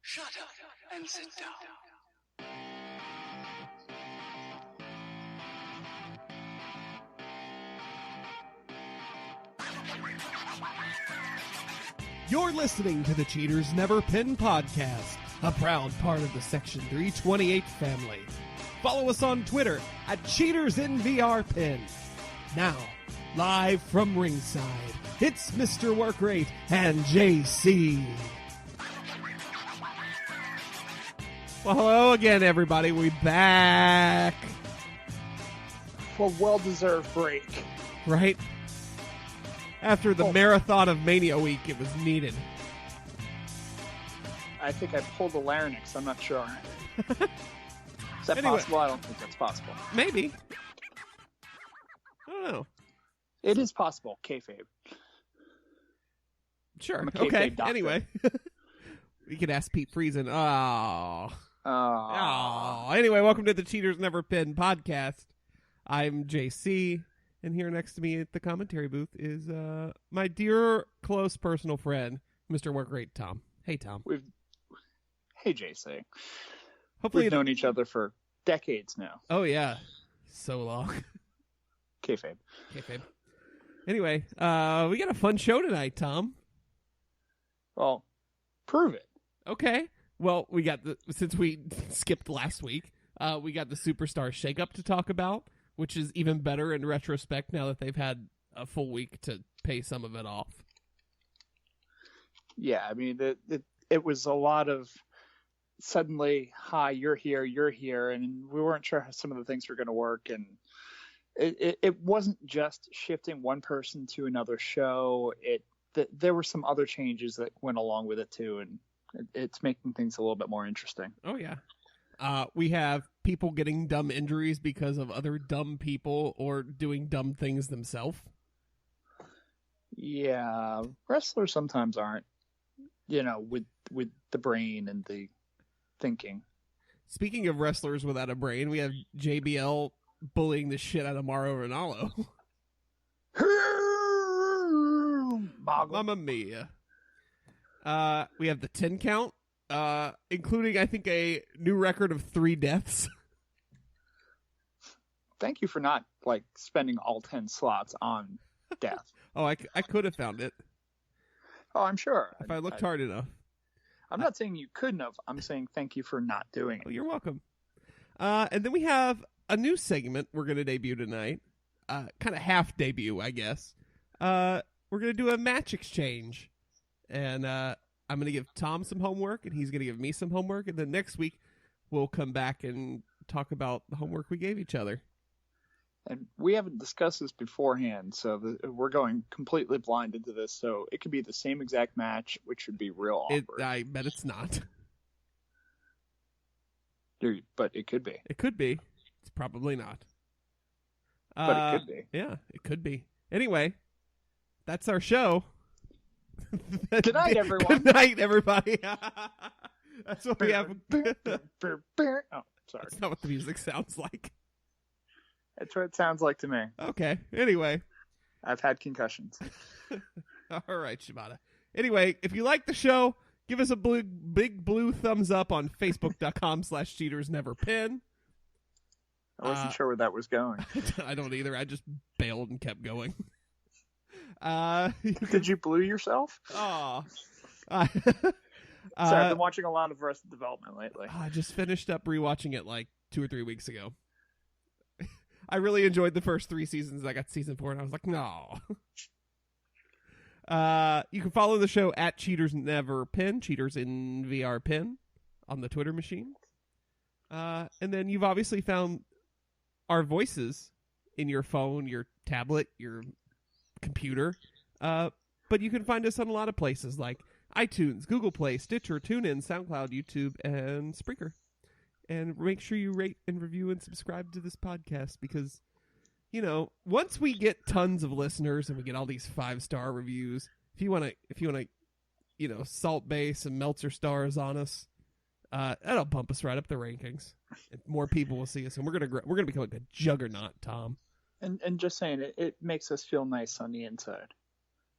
Shut up and sit down. You're listening to the Cheaters Never Pin podcast, a proud part of the Section 328 family. Follow us on Twitter at CheatersInVRPin. Now, live from ringside, it's Mr. Workrate and JC. Well, hello again, everybody. We back. For a well-deserved break. Right? After the marathon of Mania Week, it was needed. I think I pulled a larynx. I'm not sure. Is that Anyway. possible? I don't think that's possible. Maybe. I don't know. It is possible. Kayfabe. Sure. I'm a kayfabe Okay. doctor. Anyway. We could ask Pete Friesen. Oh. Oh. Anyway, welcome to the Cheaters Never Pin podcast. I'm JC, and here next to me at the commentary booth is my dear, close personal friend, Mr. Workrate Tom. Hey, Tom. Hey, JC. Hopefully, We've known each other for decades now. Oh yeah, so long. Kayfabe. Kayfabe. Anyway, we got a fun show tonight, Tom. Well, prove it. Okay. Well, we got since we skipped last week, we got the Superstar Shakeup to talk about, which is even better in retrospect now that they've had a full week to pay some of it off. Yeah, I mean, it was a lot of suddenly, hi, you're here, and we weren't sure how some of the things were going to work, and it wasn't just shifting one person to another show. There were some other changes that went along with it too, and it's making things a little bit more interesting. Oh yeah. We have people getting dumb injuries because of other dumb people or doing dumb things themselves. Yeah, wrestlers sometimes aren't, with the brain and the thinking. Speaking of wrestlers without a brain, we have JBL bullying the shit out of Mauro Ranallo. Mamma mia. We have the 10 count, including, I think, a new record of 3 deaths. Thank you for not, spending all 10 slots on death. Oh, I could have found it. Oh, I'm sure. If I looked hard enough. I'm not saying you couldn't have. I'm saying thank you for not doing it. Oh, you're welcome. And then we have a new segment we're going to debut tonight. Kind of half debut, I guess. We're going to do a match exchange. And I'm going to give Tom some homework, and he's going to give me some homework. And then next week, we'll come back and talk about the homework we gave each other. And we haven't discussed this beforehand, so we're going completely blind into this. So it could be the same exact match, which would be real awkward. I bet it's not. But it could be. It could be. It's probably not. But it could be. Yeah, it could be. Anyway, that's our show. Good night, everyone. Good night, everybody. That's what we have. Oh, sorry. That's not what the music sounds like. That's what it sounds like to me. Okay. Anyway. I've had concussions. All right, Shibata. Anyway, if you like the show, give us a big blue thumbs up on Facebook.com/CheatersNeverPin. I wasn't sure where that was going. I don't either. I just bailed and kept going. Did you blue yourself? Oh. Sorry, I've been watching a lot of Arrested Development lately. I just finished up rewatching it 2 or 3 weeks ago. I really enjoyed the first 3 seasons. I got season 4, and I was like, no. You can follow the show at Cheaters Never Pin, Cheaters in VR Pin, on the Twitter machine. And then you've obviously found our voices in your phone, your tablet, your computer. But you can find us on a lot of places like iTunes, Google Play, Stitcher, TuneIn, SoundCloud, YouTube, and Spreaker. And make sure you rate and review and subscribe to this podcast because, once we get tons of listeners and we get all these 5-star reviews, if you want to, Salt Bay some Meltzer stars on us, that'll bump us right up the rankings. And more people will see us, and we're gonna become like a juggernaut, Tom. And just saying, it makes us feel nice on the inside.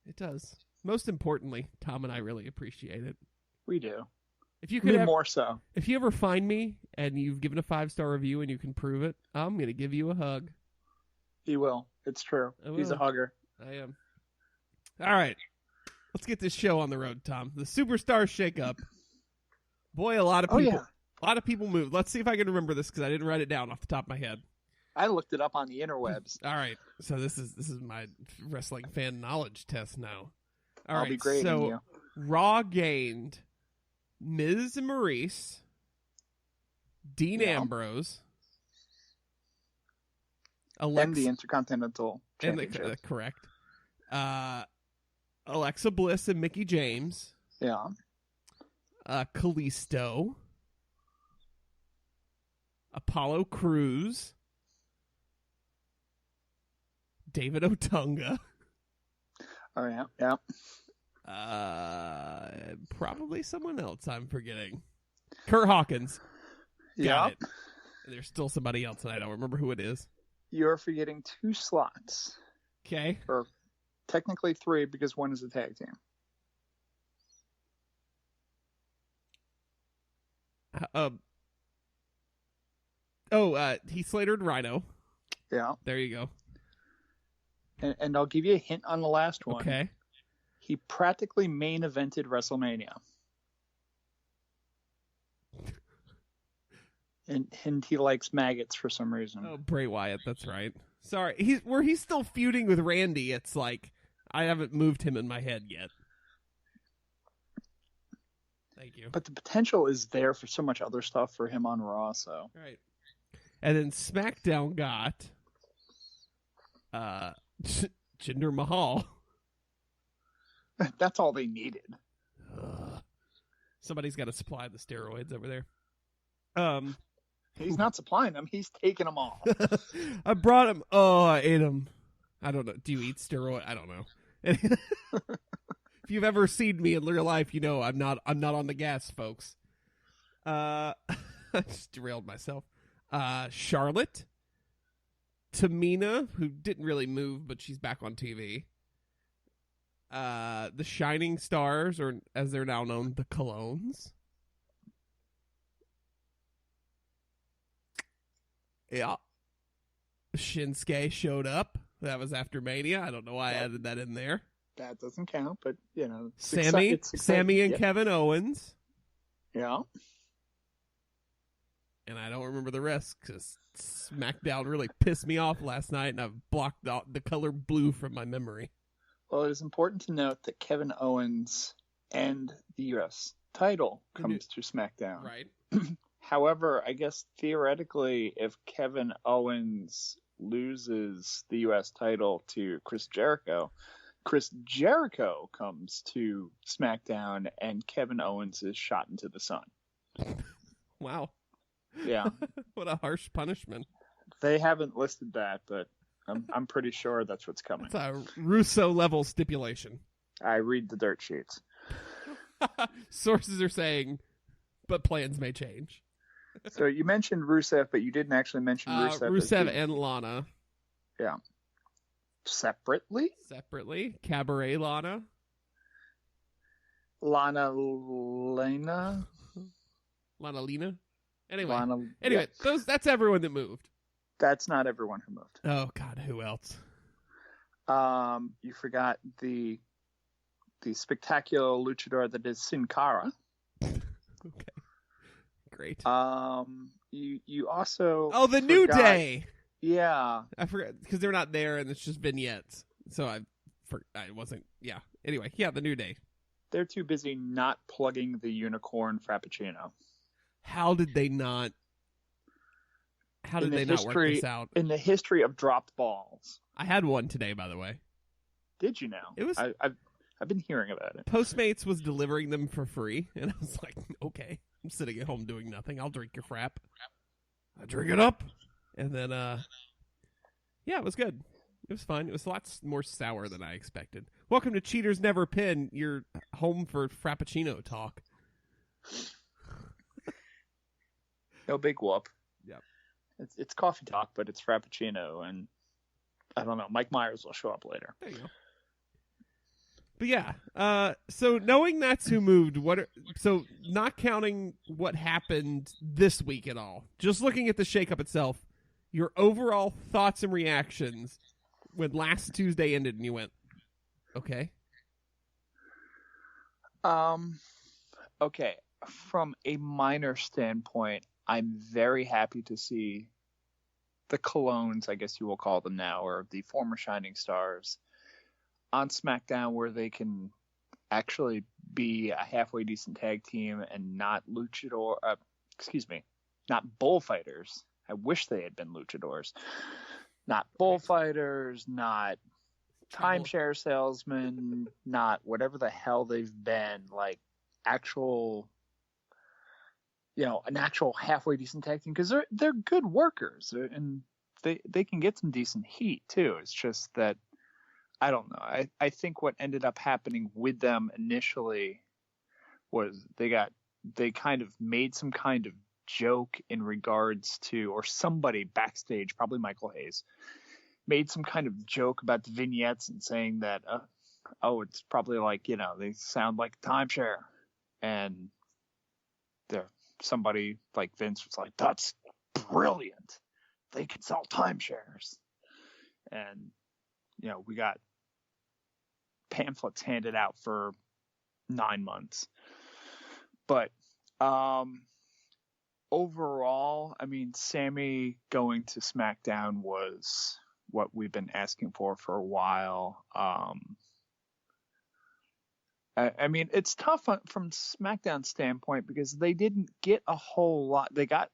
It does. Most importantly, Tom and I really appreciate it. We do. If you Me could more so. if you ever find me and you've given a 5-star review and you can prove it, I'm going to give you a hug. He will. It's true. I will. He's a hugger. I am. All right. Let's get this show on the road, Tom. The Superstar Shakeup. Boy, a lot of people. A lot of people moved. Let's see if I can remember this because I didn't write it down off the top of my head. I looked it up on the interwebs. All right. So this is my wrestling fan knowledge test now. All I'll right. be grading so you. Raw gained Miz and Maurice, Dean Ambrose, And the Intercontinental and Championship. correct. Alexa Bliss and Mickie James. Yeah. Kalisto. Apollo Crews. David Otunga. Oh, yeah. Yeah. Probably someone else I'm forgetting. Kurt Hawkins. Got it. And there's still somebody else, and I don't remember who it is. You're forgetting 2 slots. Okay. Or technically 3 because one is a tag team. Heath Slater and Rhino. Yeah. There you go. And I'll give you a hint on the last one. Okay. He practically main evented WrestleMania. And he likes maggots for some reason. Oh, Bray Wyatt, that's right. Sorry, he's still feuding with Randy. It's like I haven't moved him in my head yet. Thank you. But the potential is there for so much other stuff for him on Raw, so. Right. And then SmackDown got Jinder Mahal. That's all they needed. Somebody's got to supply the steroids over there. He's not supplying them. He's taking them all. I brought him. Oh, I ate him. I don't know. Do you eat steroid? I don't know. If you've ever seen me in real life, you know I'm not on the gas, folks. I just derailed myself. Charlotte, Tamina, who didn't really move, but she's back on TV. The Shining Stars, or as they're now known, the Colognes. Yeah. Shinsuke showed up. That was after Mania. I don't know why I added that in there. That doesn't count, but, you know. Sammy and yeah. Kevin Owens. Yeah. And I don't remember the rest because SmackDown really pissed me off last night, and I've blocked out the color blue from my memory. Well, it is important to note that Kevin Owens and the U.S. title comes to SmackDown. Right. However, I guess theoretically, if Kevin Owens loses the U.S. title to Chris Jericho comes to SmackDown, and Kevin Owens is shot into the sun. Wow. Yeah. What a harsh punishment. They haven't listed that, but I'm pretty sure that's what's coming. It's a Russo-level stipulation. I read the dirt sheets. Sources are saying, but plans may change. So you mentioned Rusev, but you didn't actually mention Rusev. Rusev and Lana. Yeah. Separately? Cabaret Lana. Lena? Lena? Anyway, yeah. that's everyone that moved. That's not everyone who moved. Oh, God, who else? You forgot the spectacular luchador that is Sin Cara. Okay. Great. You also the New Day. Yeah, I forgot because they're not there and it's just vignettes. So I wasn't. Yeah. Anyway, yeah, the New Day. They're too busy not plugging the unicorn Frappuccino. How did they not? How did they not work this out? In the history of dropped balls, I had one today, by the way. Did you now? It was. I've been hearing about it. Postmates was delivering them for free, and I was like, okay, I'm sitting at home doing nothing. I'll drink your frap. I drink it up, and then yeah, it was good. It was fun. It was a lot more sour than I expected. Welcome to Cheaters Never Pin, your home for Frappuccino talk. No big whoop. Yep. It's coffee talk, but it's Frappuccino, and I don't know. Mike Myers will show up later. There you go. But yeah, so knowing that's who moved, so not counting what happened this week at all, just looking at the shakeup itself, your overall thoughts and reactions when last Tuesday ended and you went, okay. Okay. From a minor standpoint, I'm very happy to see the Colognes, I guess you will call them now, or the former Shining Stars, on SmackDown, where they can actually be a halfway decent tag team and not not bullfighters. I wish they had been luchadors. Not bullfighters, not timeshare salesmen, not whatever the hell they've been, like actual, an actual halfway decent tag team, because they're good workers and they can get some decent heat too. It's just that I don't know. I think what ended up happening with them initially was they kind of made some kind of joke in regards to, or somebody backstage, probably Michael Hayes, made some kind of joke about the vignettes and saying that, it's probably like, they sound like a timeshare. And somebody like Vince was like, that's brilliant. They can sell timeshares. And, we got pamphlets handed out for 9 months. But overall, I mean, Sammy going to SmackDown was what we've been asking for a while. I mean, it's tough from SmackDown standpoint because they didn't get a whole lot. They got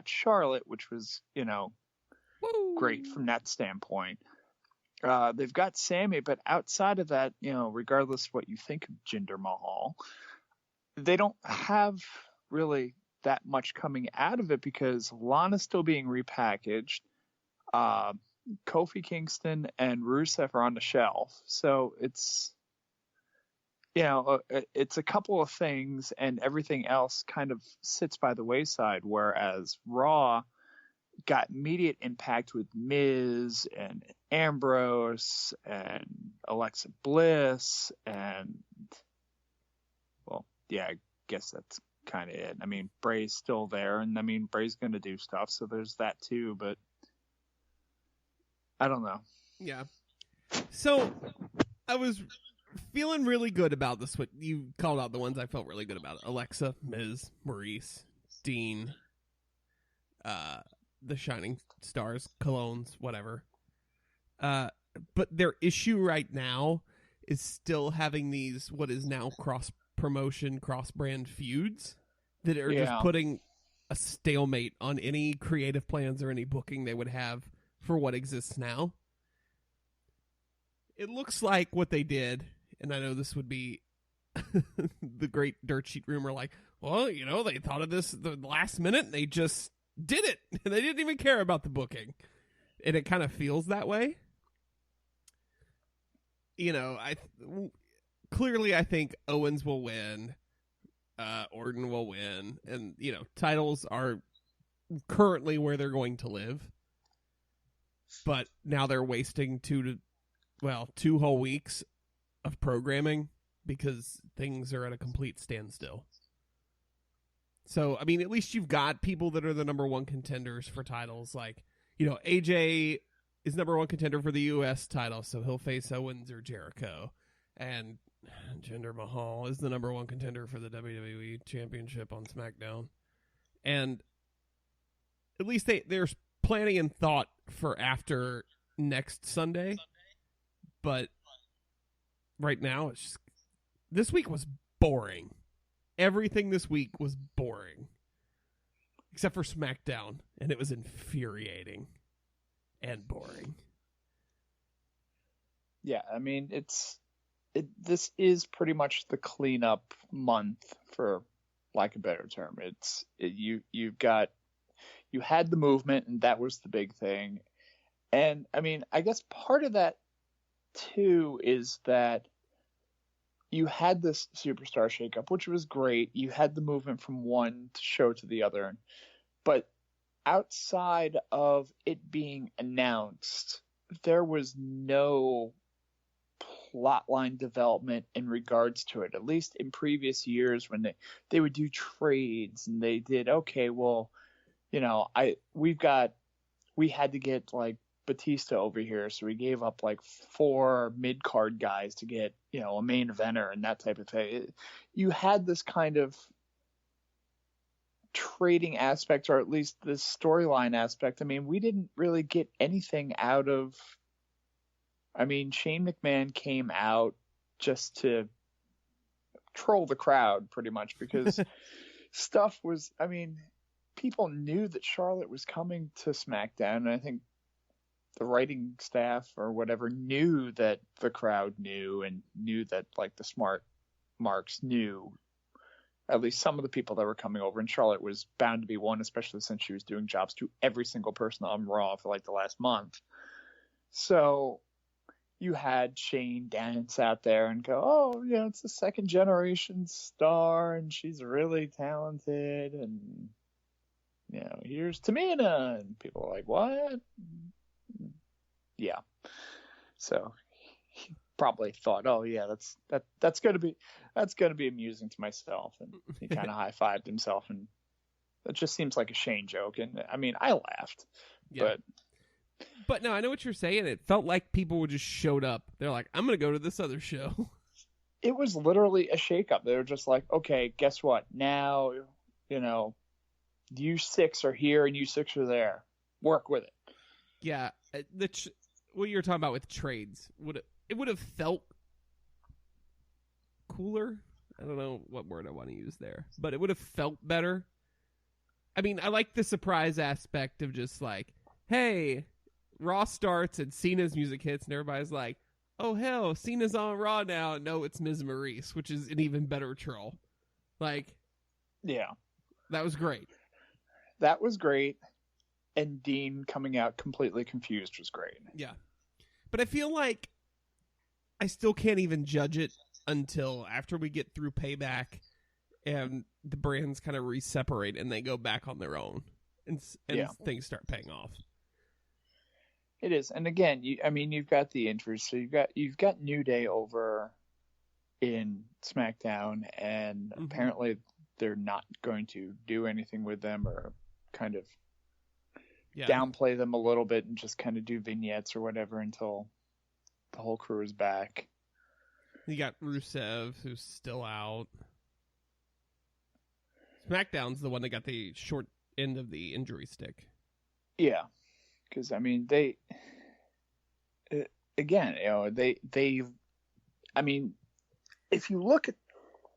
Charlotte, which was, great from that standpoint. They've got Sammy, but outside of that, regardless of what you think of Jinder Mahal, they don't have really that much coming out of it because Lana's still being repackaged. Kofi Kingston and Rusev are on the shelf. So it's, it's a couple of things and everything else kind of sits by the wayside, whereas Raw got immediate impact with Miz and Ambrose and Alexa Bliss and, well, yeah, I guess that's kind of it. I mean, Bray's still there, and I mean, Bray's going to do stuff, so there's that too, but I don't know. Yeah. So I was feeling really good about this. What you called out the ones I felt really good about: Alexa, Miz, Maurice, Dean, the Shining Stars, Colognes, whatever. But their issue right now is still having these what is now cross-promotion, cross-brand feuds that are just putting a stalemate on any creative plans or any booking they would have for what exists now. It looks like what they did, and I know this would be the great dirt sheet rumor, like, well, they thought of this the last minute, and they just did it. They didn't even care about the booking. And it kind of feels that way. Clearly I think Owens will win. Orton will win. And, titles are currently where they're going to live. But now they're wasting 2 whole weeks of programming because things are at a complete standstill. So, I mean, at least you've got people that are the number one contenders for titles. Like, AJ is number one contender for the U.S. title, so he'll face Owens or Jericho. And Jinder Mahal is the number one contender for the WWE Championship on SmackDown. And at least there's planning and thought for after next Sunday. But right now, it's just, this week was boring. Everything this week was boring. Except for SmackDown. And it was infuriating. And boring. Yeah, I mean, this is pretty much the cleanup month, for lack of a better term. You had the movement, and that was the big thing. And, I mean, I guess part of that, too, is that you had this Superstar Shakeup, which was great. You had the movement from one show to the other. But outside of it being announced, there was no plot line development in regards to it. At least in previous years when they would do trades and they did, okay, well, you know, we had to get like Batista over here, so we gave up like 4 mid-card guys to get, you know, a main eventer and that type of thing. You had this kind of trading aspect, or at least this storyline aspect. I mean, we didn't really get anything out of. I mean, Shane McMahon came out just to troll the crowd pretty much because stuff was. I mean, people knew that Charlotte was coming to SmackDown, and I think the writing staff or whatever knew that the crowd knew, and knew that like the smart marks knew. At least some of the people that were coming over, and Charlotte was bound to be one, especially since she was doing jobs to every single person on Raw for like the last month. So you had Shane dance out there and go, oh, you know, it's a second generation star and she's really talented, and you know, here's Tamina, and people are like, what? Yeah. So he probably thought, oh yeah, that's gonna be amusing to myself, and he kind of high-fived himself, and it just seems like a Shane joke. And I mean, I laughed, but no, I know what you're saying. It felt like people would just showed up. They're like, I'm gonna go to this other show. It was literally a shakeup. They were just like, okay, guess what? Now, you know, you 6 are here and you 6 are there. Work with it. Yeah, what you were talking about with trades it would have felt cooler. I don't know what word I want to use there, but it would have felt better. I mean, I like the surprise aspect of just like, hey, Raw starts and Cena's music hits, and everybody's like, oh hell, Cena's on Raw now. No, it's Ms. Maurice, which is an even better troll. Like, yeah, that was great. That was great. And Dean coming out completely confused was great. Yeah. But I feel like I still can't even judge it until after we get through Payback and the brands kind of re-separate and they go back on their own and things start paying off. It is. And again, you've got the injuries. So you've got New Day over in SmackDown, and apparently they're not going to do anything with them, or kind of downplay them a little bit and just kind of do vignettes or whatever until the whole crew is back. You got Rusev, who's still out. SmackDown's the one that got the short end of the injury stick. Yeah, because I mean they I mean, if you look at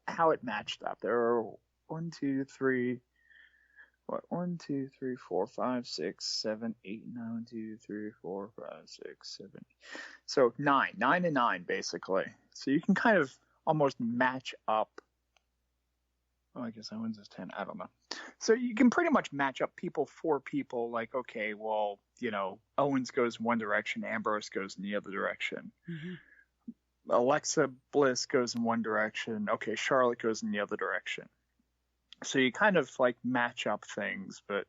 how it matched up, there are 1, 2, 3, 4, 5, 6, 7, 8, 9, 2, 3, 4, 5, 6, 7. So 9 and 9 basically. So you can kind of almost match up. Oh, I guess Owens is 10. I don't know. So you can pretty much match up people for people. Like, okay, well, you know, Owens goes in one direction, Ambrose goes in the other direction. Mm-hmm. Alexa Bliss goes in one direction. Okay, Charlotte goes in the other direction. So you kind of like match up things, but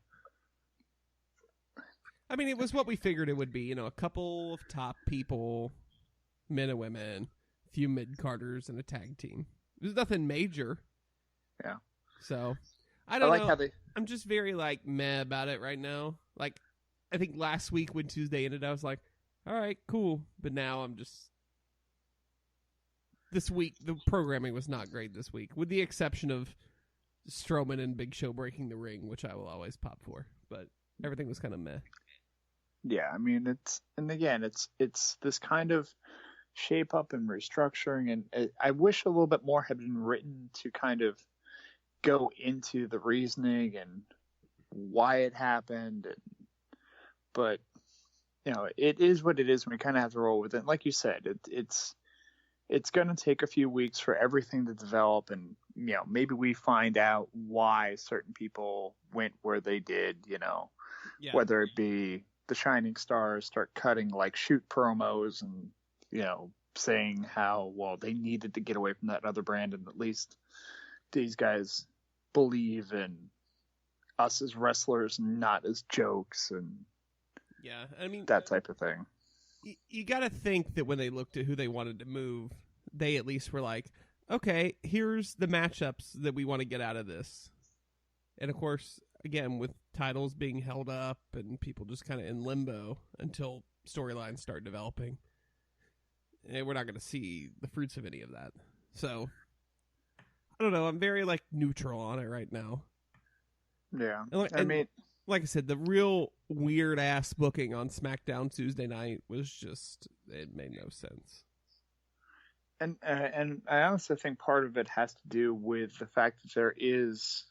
I mean, it was what we figured it would be. You know, a couple of top people, men and women, a few mid-carders, and a tag team. There's nothing major. Yeah. So I don't know. I'm just very like meh about it right now. Like, I think last week when Tuesday ended, I was like, all right, cool. But now I'm just. This week, the programming was not great this week, with the exception of Strowman and Big Show breaking the ring, which I will always pop for, but everything was kind of meh. Yeah, I mean, it's this kind of shape up and restructuring, and I wish a little bit more had been written to kind of go into the reasoning and why it happened, but you know, it is what it is, and we kind of have to roll with it. Like you said, it's going to take a few weeks for everything to develop, and you know, maybe we find out why certain people went where they did, you know, whether it be the Shining Stars start cutting like shoot promos and, you know, saying how, well, they needed to get away from that other brand, and at least these guys believe in us as wrestlers, not as jokes, and I mean, that type of thing. you got to think that when they looked at who they wanted to move, they at least were like, okay, here's the matchups that we want to get out of this. And of course, again, with titles being held up and people just kind of in limbo until storylines start developing, we're not going to see the fruits of any of that. So, I don't know. I'm very, neutral on it right now. Yeah. Like I said, the real weird-ass booking on SmackDown Tuesday night was just, it made no sense. And I honestly think part of it has to do with the fact that there is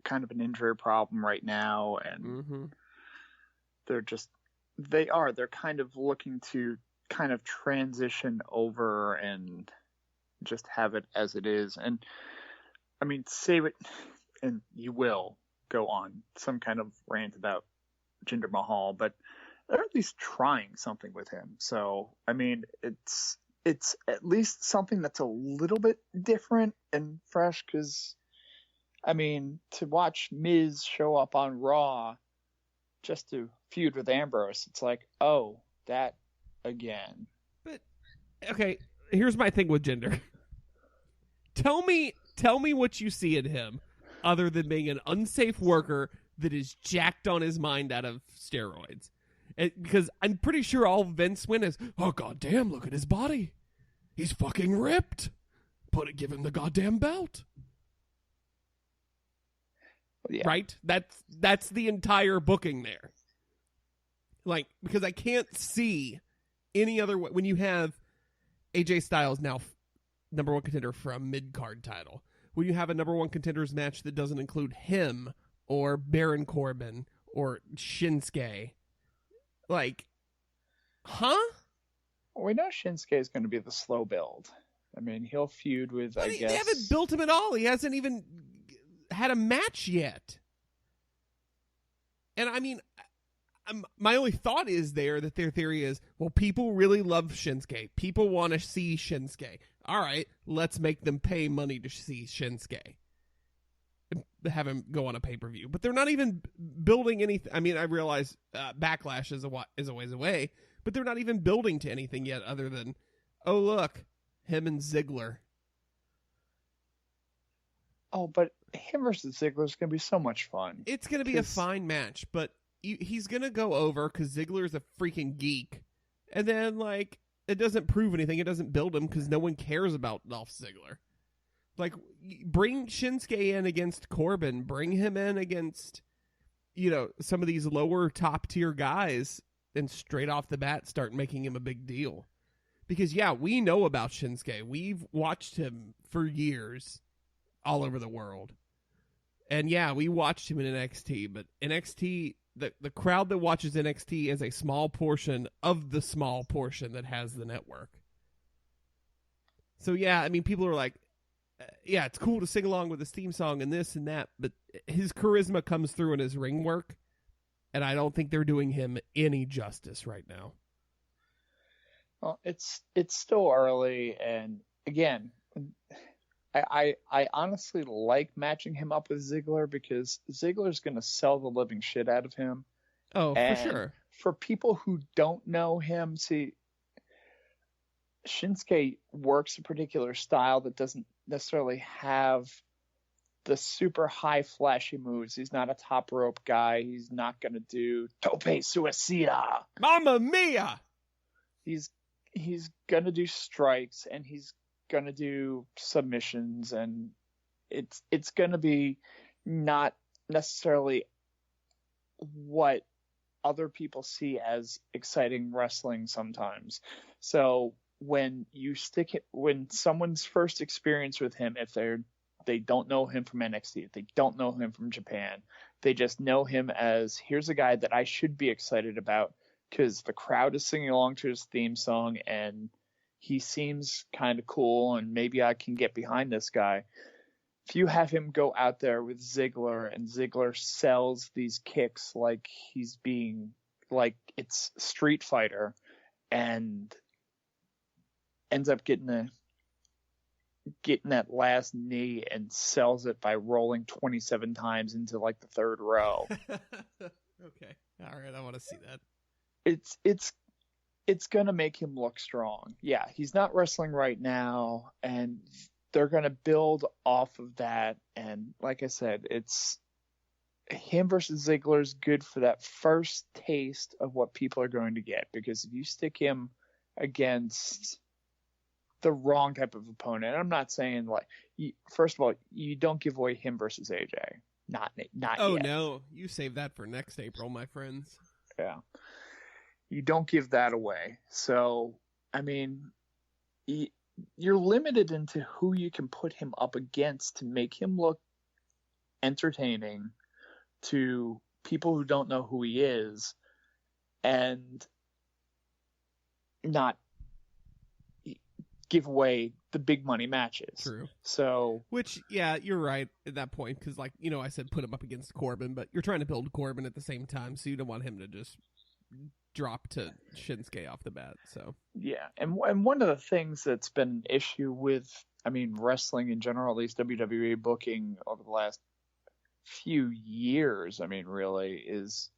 kind of an injury problem right now, and they're kind of looking to kind of transition over and just have it as it is. And I mean, say it, and you will go on some kind of rant about Jinder Mahal, but they're at least trying something with him. So I mean, it's at least something that's a little bit different and fresh, because, I mean, to watch Miz show up on Raw just to feud with Ambrose, it's like, oh, that again. But, okay, here's my thing with Jinder. Tell me what you see in him other than being an unsafe worker that is jacked on his mind out of steroids. Because I'm pretty sure all Vince went is, oh, goddamn, look at his body. He's fucking ripped. Give him the goddamn belt. Yeah. Right? That's the entire booking there. Because I can't see any other way. When you have AJ Styles now number one contender for a mid-card title, when you have a number one contenders match that doesn't include him or Baron Corbin or Shinsuke, huh? We know Shinsuke is going to be the slow build. I mean, he'll feud with, I guess... They haven't built him at all. He hasn't even had a match yet. And I mean, my only thought is that their theory is, well, people really love Shinsuke. People want to see Shinsuke. All right, let's make them pay money to see Shinsuke. Have him go on a pay-per-view. But they're not even building anything. I mean, I realize Backlash is a ways away, but they're not even building to anything yet other than, oh, look, him and Ziggler. Oh, but him versus Ziggler is going to be so much fun. It's going to be a fine match, but he's going to go over because Ziggler's a freaking geek. And then, it doesn't prove anything. It doesn't build him because no one cares about Dolph Ziggler. Bring Shinsuke in against Corbin. Bring him in against, some of these lower top tier guys, and straight off the bat start making him a big deal. Because, yeah, we know about Shinsuke. We've watched him for years all over the world. And, yeah, we watched him in NXT, but NXT, the crowd that watches NXT is a small portion of the small portion that has the network. So, yeah, I mean, people are like, yeah, it's cool to sing along with his theme song and this and that, but his charisma comes through in his ring work, and I don't think they're doing him any justice right now. Well, it's still early, and again, I honestly like matching him up with Ziggler because Ziggler's going to sell the living shit out of him. Oh, and for sure. For people who don't know him, see, Shinsuke works a particular style that doesn't necessarily have the super high flashy moves. He's not a top rope guy. He's not going to do tope suicida. Mamma mia! He's going to do strikes, and he's going to do submissions, and it's going to be not necessarily what other people see as exciting wrestling sometimes. So when someone's first experience with him, if they don't know him from NXT, if they don't know him from Japan, they just know him as, here's a guy that I should be excited about because the crowd is singing along to his theme song and he seems kind of cool and maybe I can get behind this guy. If you have him go out there with Ziggler and Ziggler sells these kicks like he's being like it's Street Fighter and ends up getting that last knee and sells it by rolling 27 times into like the third row. Okay. All right. I want to see that. it's going to make him look strong. Yeah, he's not wrestling right now, and they're going to build off of that. And like I said, it's him versus Ziggler's good for that first taste of what people are going to get, because if you stick him against the wrong type of opponent, and I'm not saying like, first of all, you don't give away him versus AJ. Not Oh, yet. no. You save that for next April, my friends. Yeah. You don't give that away. So, I mean, you're limited into who you can put him up against to make him look entertaining to people who don't know who he is, and not give away the big money matches. True. So, which, yeah, you're right at that point, because, like, you know, I said put him up against Corbin, but you're trying to build Corbin at the same time, so you don't want him to just drop to Shinsuke off the bat. So yeah, and one of the things that's been an issue with, I mean, wrestling in general, at least WWE booking over the last few years, I mean, really is,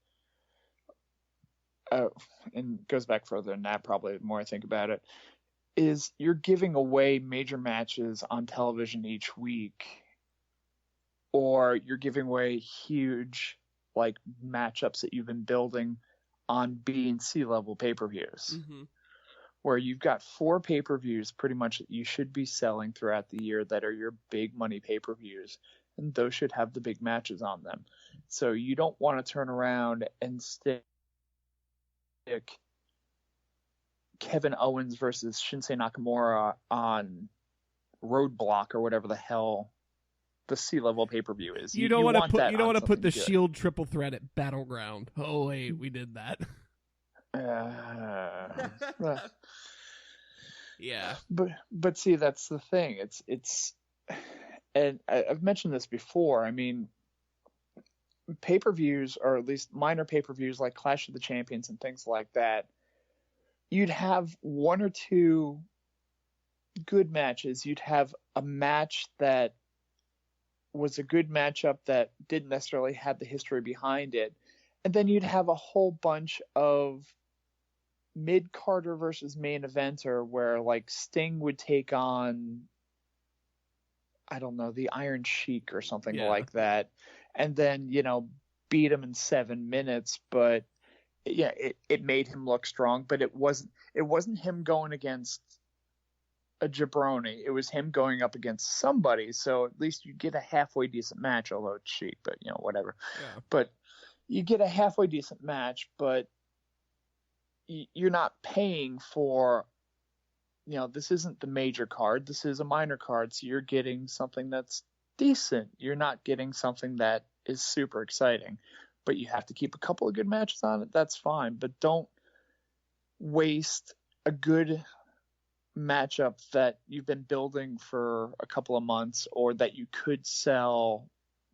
and goes back further than that, probably the more I think about it, is you're giving away major matches on television each week, or you're giving away huge like matchups that you've been building on B and C level pay-per-views, where you've got 4 pay-per-views pretty much that you should be selling throughout the year that are your big money pay-per-views, and those should have the big matches on them. So you don't want to turn around and stick Kevin Owens versus Shinsuke Nakamura on Roadblock or whatever the hell the C-level pay-per-view is. You don't want to put the Shield triple threat at Battleground. Oh wait, we did that. Yeah. But see, that's the thing. It's and I've mentioned this before. I mean, pay-per-views, or at least minor pay-per-views like Clash of the Champions and things like that, you'd have 1 or 2 good matches. You'd have a match that was a good matchup that didn't necessarily have the history behind it. And then you'd have a whole bunch of mid-carder versus main eventer where like Sting would take on, I don't know, the Iron Sheik or something like that. And then, you know, beat him in 7 minutes. But yeah, it made him look strong, but it wasn't him going against a jabroni. It was him going up against somebody. So at least you get a halfway decent match, although it's cheap, but you know, whatever. Yeah. But you get a halfway decent match, but you're not paying for, you know, this isn't the major card. This is a minor card. So you're getting something that's decent. You're not getting something that is super exciting, but you have to keep a couple of good matches on it. That's fine, but don't waste a good matchup that you've been building for a couple of months, or that you could sell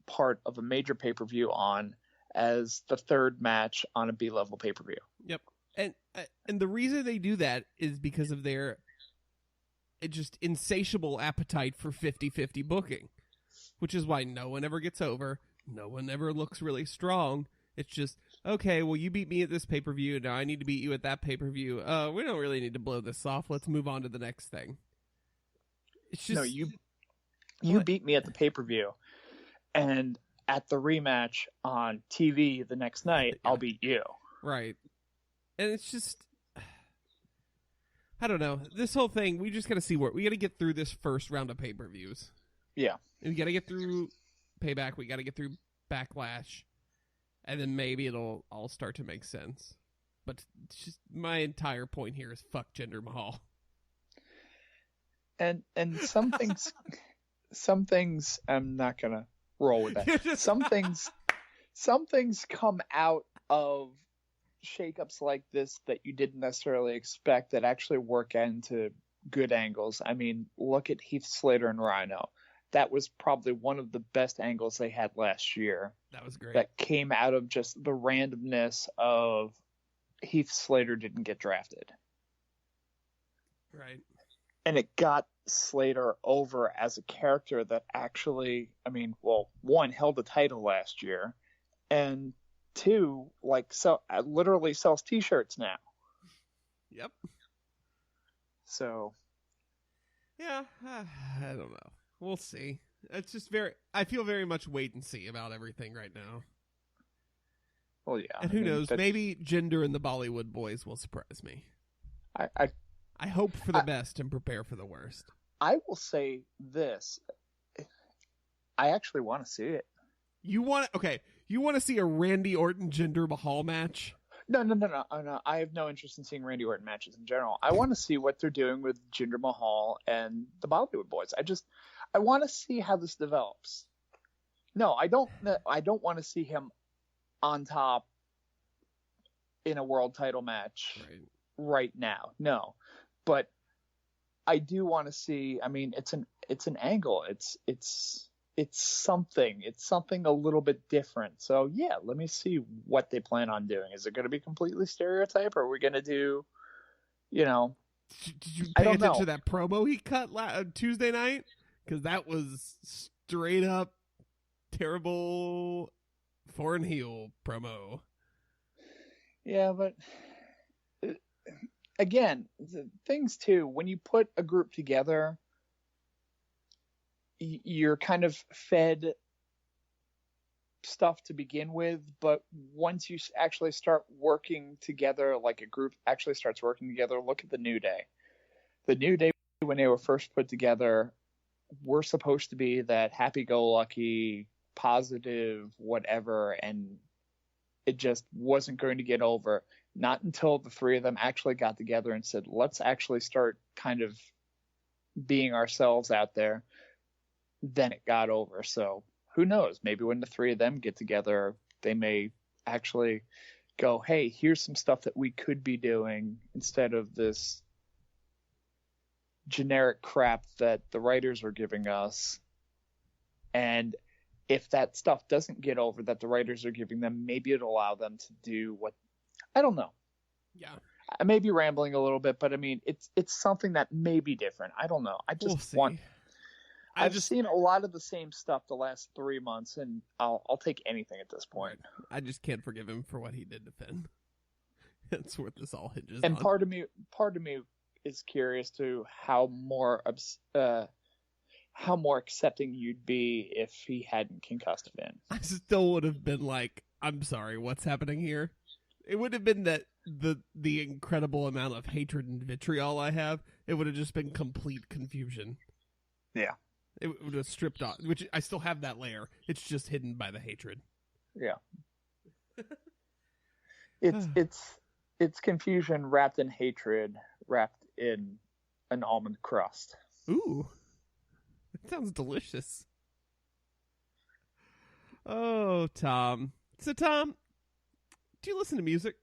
part of a major pay-per-view on as the third match on a B-level pay-per-view. Yep. And the reason they do that is because of their just insatiable appetite for 50-50 booking, which is why no one ever gets over. No one ever looks really strong. It's just, okay, well, you beat me at this pay-per-view. Now I need to beat you at that pay-per-view. We don't really need to blow this off. Let's move on to the next thing. It's just... No, you beat me at the pay-per-view, and at the rematch on TV the next night, I'll beat you. Right. And it's just... I don't know. This whole thing, we just got to see we got to get through this first round of pay-per-views. Yeah. And we got to get through Payback. We got to get through Backlash. And then maybe it'll all start to make sense. But it's just my entire point here is fuck Jinder Mahal. And some things I'm not gonna roll with that. Some things come out of shakeups like this that you didn't necessarily expect that actually work into good angles. I mean, look at Heath Slater and Rhino. That was probably one of the best angles they had last year. That was great. That came out of just the randomness of Heath Slater didn't get drafted. Right. And it got Slater over as a character that actually, I mean, well, 1, held the title last year, and 2, literally sells T-shirts now. Yep. So. Yeah, I don't know. We'll see. It's just I feel very much wait and see about everything right now. Well, yeah. And who knows? Maybe Jinder and the Bollywood Boys will surprise me. I hope for the best and prepare for the worst. I will say this. I actually want to see it. You want to see a Randy Orton Jinder Mahal match? No. I have no interest in seeing Randy Orton matches in general. I want to see what they're doing with Jinder Mahal and the Bollywood Boys. I want to see how this develops. No, I don't want to see him on top in a world title match right now. No, but I do want to see. I mean, it's an angle. It's something. It's something a little bit different. So yeah, let me see what they plan on doing. Is it going to be completely stereotype, or are we going to do, Did you pay attention to that promo he cut Tuesday night? Because that was straight up terrible foreign heel promo. Yeah, but again, things too, when you put a group together, you're kind of fed stuff to begin with, but once you actually start working together, like a group actually starts working together, look at the New Day. The New Day, when they were first put together, were supposed to be that happy-go-lucky, positive, whatever, and it just wasn't going to get over. Not until the three of them actually got together and said, let's actually start kind of being ourselves out there, then it got over. So who knows? Maybe when the three of them get together, they may actually go, hey, here's some stuff that we could be doing instead of this generic crap that the writers are giving us. And if that stuff doesn't get over that the writers are giving them, maybe it'll allow them to do what, I don't know. Yeah. I may be rambling a little bit, but I mean, it's something that may be different. I don't know. I've seen a lot of the same stuff the last 3 months, and I'll take anything at this point. I just can't forgive him for what he did to Finn. That's what this all hinges on. And part of me is curious to how more accepting you'd be if he hadn't concussed Finn. I still would have been like, I'm sorry, what's happening here? It would have been that the incredible amount of hatred and vitriol I have, it would have just been complete confusion. Yeah. It would have stripped off, which I still have that layer. It's just hidden by the hatred. Yeah. It's confusion wrapped in hatred, wrapped in an almond crust. Ooh. That sounds delicious. Oh, Tom. So, Tom, do you listen to music?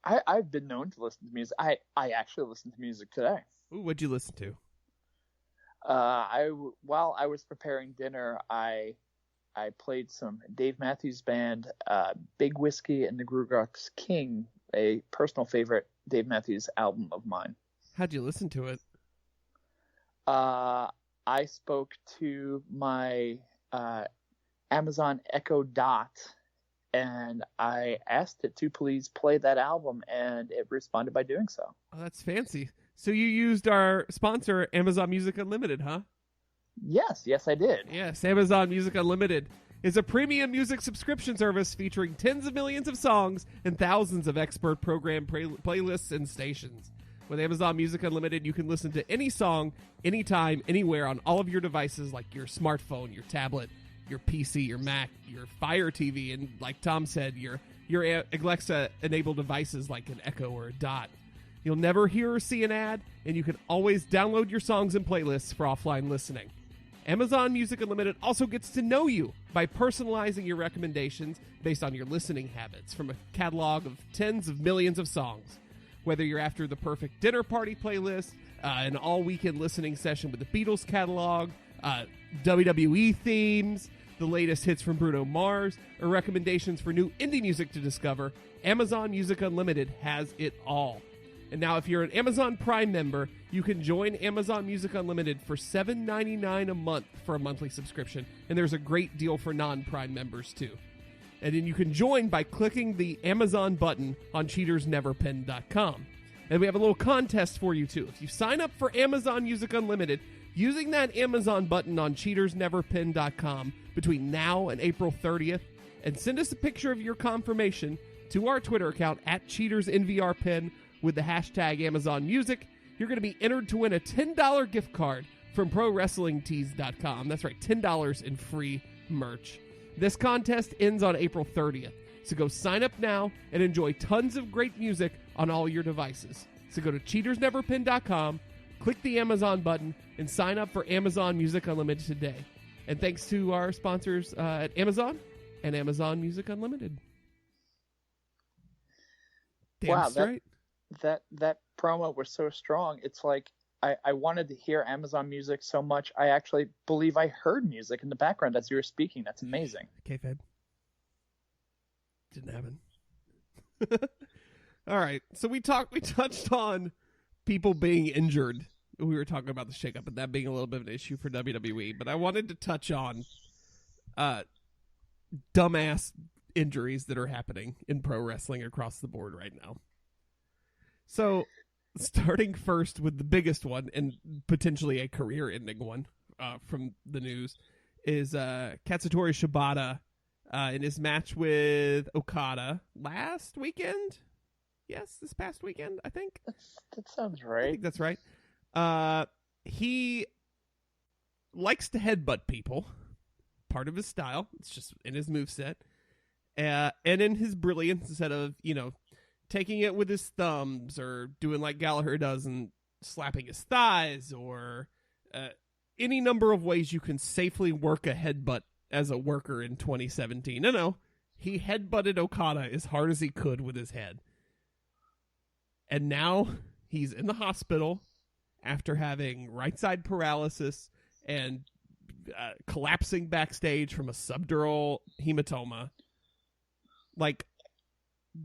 I've been known to listen to music. I actually listened to music today. Ooh, what'd you listen to? While I was preparing dinner, I played some Dave Matthews Band, Big Whiskey and the Grugox King, a personal favorite Dave Matthews album of mine. How'd you listen to it? I spoke to my Amazon Echo Dot, and I asked it to please play that album, and it responded by doing so. Oh, that's fancy. So you used our sponsor, Amazon Music Unlimited, huh? Yes, I did. Yes, Amazon Music Unlimited is a premium music subscription service featuring tens of millions of songs and thousands of expert program playlists and stations. With Amazon Music Unlimited, you can listen to any song, anytime, anywhere on all of your devices like your smartphone, your tablet, your PC, your Mac, your Fire TV, and like Tom said, your Alexa-enabled devices like an Echo or a Dot. You'll never hear or see an ad, and you can always download your songs and playlists for offline listening. Amazon Music Unlimited also gets to know you by personalizing your recommendations based on your listening habits from a catalog of tens of millions of songs. Whether you're after the perfect dinner party playlist, an all-weekend listening session with the Beatles catalog, WWE themes, the latest hits from Bruno Mars, or recommendations for new indie music to discover, Amazon Music Unlimited has it all. And now if you're an Amazon Prime member, you can join Amazon Music Unlimited for $7.99 a month for a monthly subscription. And there's a great deal for non-Prime members too. And then you can join by clicking the Amazon button on cheatersneverpin.com. And we have a little contest for you, too. If you sign up for Amazon Music Unlimited using that Amazon button on cheatersneverpin.com between now and April 30th, and send us a picture of your confirmation to our Twitter account at CheatersNVRPin with the hashtag Amazon Music, you're going to be entered to win a $10 gift card from ProWrestlingTees.com. That's right, $10 in free merch. This contest ends on April 30th, so go sign up now and enjoy tons of great music on all your devices. So go to CheatersNeverPin.com, click the Amazon button, and sign up for Amazon Music Unlimited today. And thanks to our sponsors at Amazon and Amazon Music Unlimited. Damn wow, straight. That promo was so strong. It's like I wanted to hear Amazon Music so much. I actually believe I heard music in the background as you were speaking. That's amazing. Kayfabe. Didn't happen. All right. So we touched on people being injured. We were talking about the shakeup and that being a little bit of an issue for WWE, but I wanted to touch on dumbass injuries that are happening in pro wrestling across the board right now. So, starting first with the biggest one and potentially a career-ending one from the news is Katsutori Shibata in his match with Okada last weekend. Yes, this past weekend, I think. That sounds right. I think that's right. He likes to headbutt people. Part of his style. It's just in his moveset. And in his brilliance, instead of, taking it with his thumbs or doing like Gallagher does and slapping his thighs or any number of ways you can safely work a headbutt as a worker in 2017. No. He headbutted Okada as hard as he could with his head. And now he's in the hospital after having right side paralysis and collapsing backstage from a subdural hematoma. Like,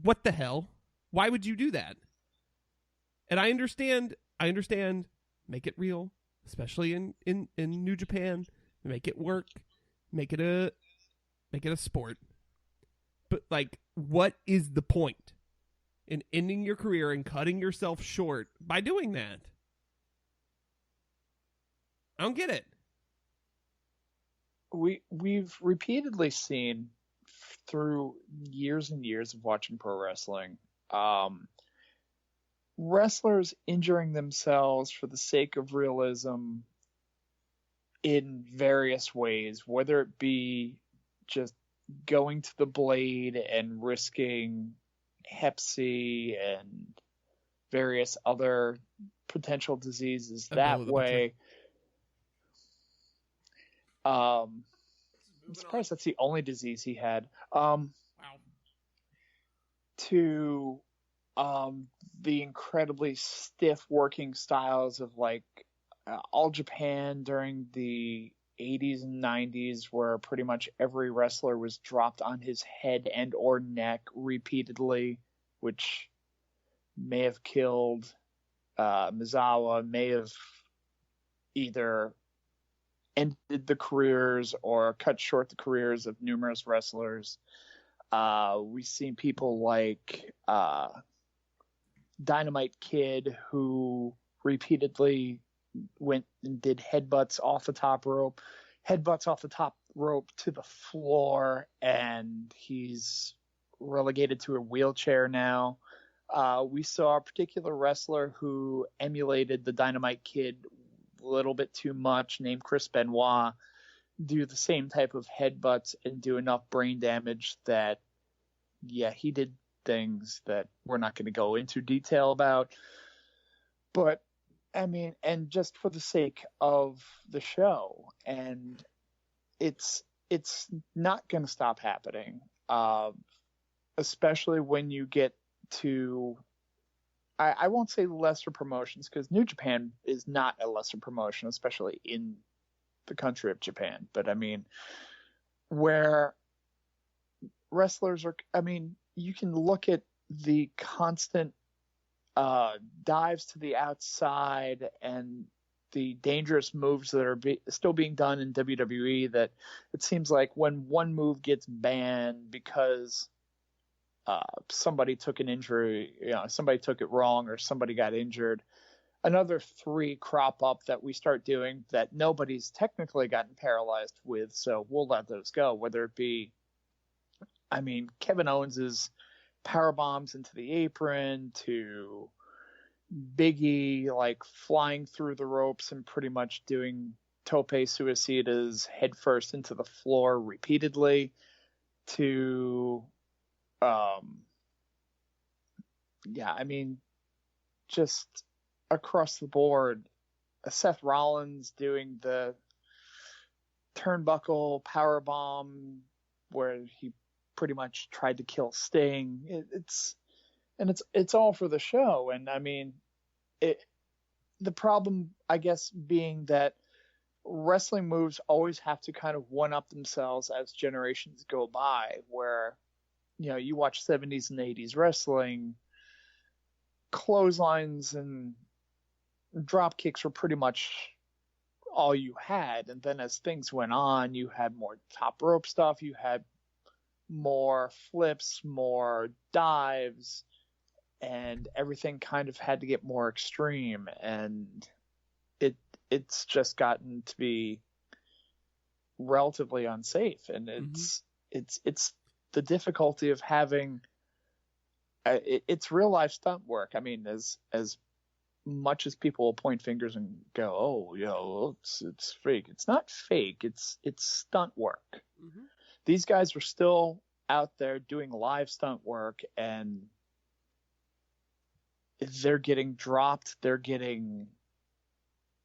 what the hell? Why would you do that? And I understand, make it real, especially in New Japan. Make it work. Make it a sport. But, like, what is the point in ending your career and cutting yourself short by doing that? I don't get it. We've repeatedly seen through years and years of watching pro wrestling, wrestlers injuring themselves for the sake of realism in various ways, whether it be just going to the blade and risking Hep C and various other potential diseases that way. I'm surprised that's the only disease he had. Wow. To the incredibly stiff working styles of like All Japan during the 80s and 90s, where pretty much every wrestler was dropped on his head and or neck repeatedly, which may have killed Mizawa, may have either ended the careers or cut short the careers of numerous wrestlers. We've seen people like Dynamite Kid, who repeatedly went and did headbutts off the top rope to the floor, and he's relegated to a wheelchair now. We saw a particular wrestler who emulated the Dynamite Kid a little bit too much, named Chris Benoit, do the same type of headbutts and do enough brain damage that, yeah, he did things that we're not going to go into detail about. But, I mean, and just for the sake of the show, and it's not going to stop happening, especially when you get to, I won't say lesser promotions, because New Japan is not a lesser promotion, especially in the country of Japan. But I mean, where wrestlers are, I mean, you can look at the constant dives to the outside and the dangerous moves that are still being done in WWE, that it seems like when one move gets banned because somebody took an injury, somebody took it wrong, or somebody got injured, another 3 crop up that we start doing that nobody's technically gotten paralyzed with, so we'll let those go. Whether it be, Kevin Owens's power bombs into the apron, to Big E like flying through the ropes and pretty much doing tope suicidas head first into the floor repeatedly, to just across the board, Seth Rollins doing the turnbuckle power bomb where he pretty much tried to kill Sting. It's all for the show. And the problem, I guess, being that wrestling moves always have to kind of one up themselves as generations go by, where, you watch 70s and 80s wrestling, clotheslines and drop kicks were pretty much all you had. And then as things went on, you had more top rope stuff, you had more flips, more dives, and everything kind of had to get more extreme. And it's just gotten to be relatively unsafe. And it's the difficulty of having it's real life stunt work. As much as people will point fingers and go, "Oh, it's fake." It's not fake. It's stunt work. Mm-hmm. These guys are still out there doing live stunt work, and they're getting dropped. They're getting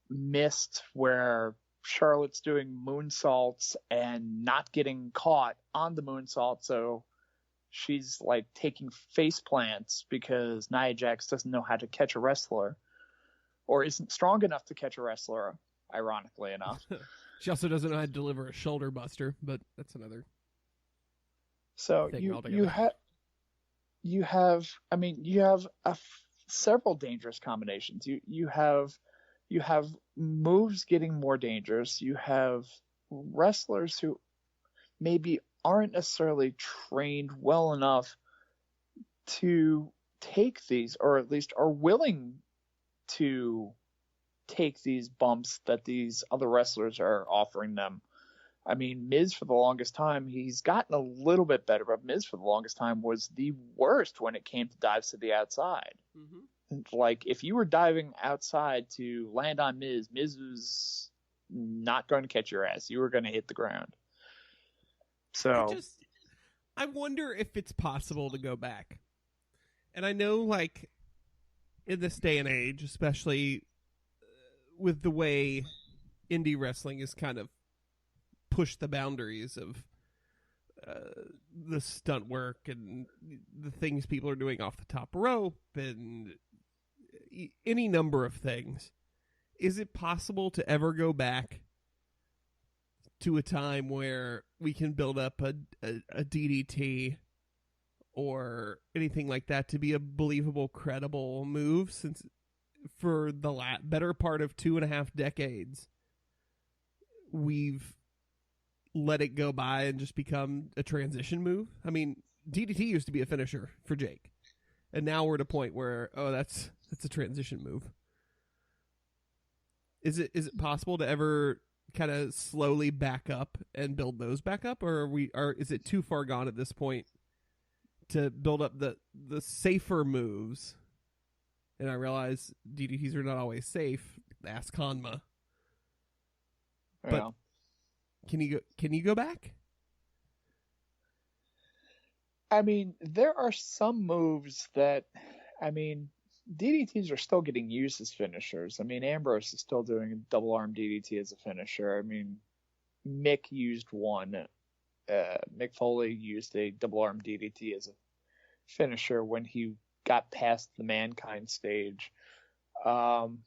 missed, where Charlotte's doing moonsaults and not getting caught on the moonsault, so she's like taking face plants because Nia Jax doesn't know how to catch a wrestler, or isn't strong enough to catch a wrestler, ironically enough. She also doesn't know how to deliver a shoulder buster, but that's another. So you have several dangerous combinations. You have moves getting more dangerous. You have wrestlers who maybe aren't necessarily trained well enough to take these, or at least are willing to take these bumps that these other wrestlers are offering them. Miz, for the longest time, he's gotten a little bit better, but Miz for the longest time was the worst when it came to dives to the outside. Mm-hmm. Like, if you were diving outside to land on Miz was not going to catch your ass. You were going to hit the ground. So I wonder if it's possible to go back. And I know, like, in this day and age, especially with the way indie wrestling is kind of pushed the boundaries of the stunt work and the things people are doing off the top rope and any number of things. Is it possible to ever go back to a time where we can build up a DDT or anything like that to be a believable, credible move? Since for the better part of 2.5 decades, we've let it go by and just become a transition move. DDT used to be a finisher for Jake, and now we're at a point where, that's a transition move. Is it possible to ever kind of slowly back up and build those back up, or is it too far gone at this point to build up the safer moves? And I realize DDTs are not always safe. Ask Hanma. Yeah. But can you go back? There are some moves that, DDTs are still getting used as finishers. Ambrose is still doing a double arm DDT as a finisher. Mick used one. Mick Foley used a double arm DDT as a finisher when he got past the Mankind stage. And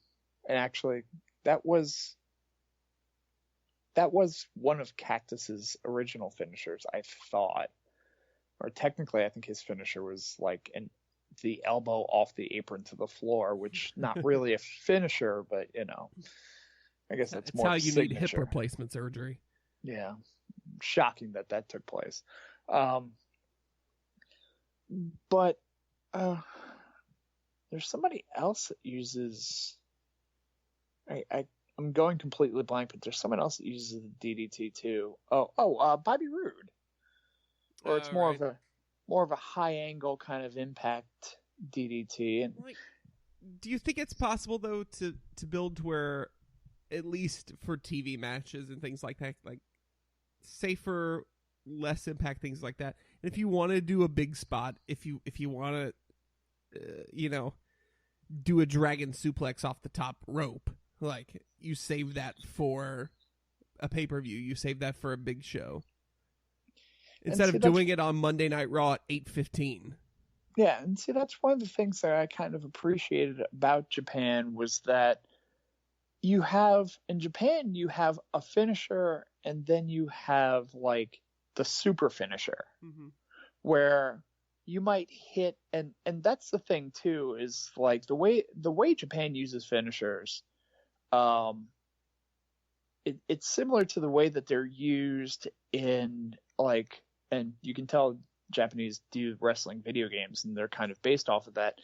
actually, that was one of Cactus's original finishers, I thought. Or technically, I think his finisher was like the elbow off the apron to the floor, which not really a finisher, but I guess that's more how you signature. Need hip replacement surgery. Yeah, shocking that took place. But there's somebody else that uses. I'm going completely blank, but there's someone else that uses the DDT too. Bobby Roode. Or it's more Right. of a high angle kind of impact DDT. And Like, do you think it's possible though to build to where, at least for TV matches and things like that, like safer, less impact things like that. And if you want to do a big spot, if you want to, do a dragon suplex off the top rope, like you save that for a pay-per-view, you save that for a big show instead of doing it on Monday Night Raw at 8:15. Yeah, and see, that's one of the things that I kind of appreciated about Japan was that in Japan you have a finisher and then you have like the super finisher, where you might hit, and that's the thing too, is like the way Japan uses finishers. It's similar to the way that they're used in like, and you can tell Japanese do wrestling video games, and they're kind of based off of that.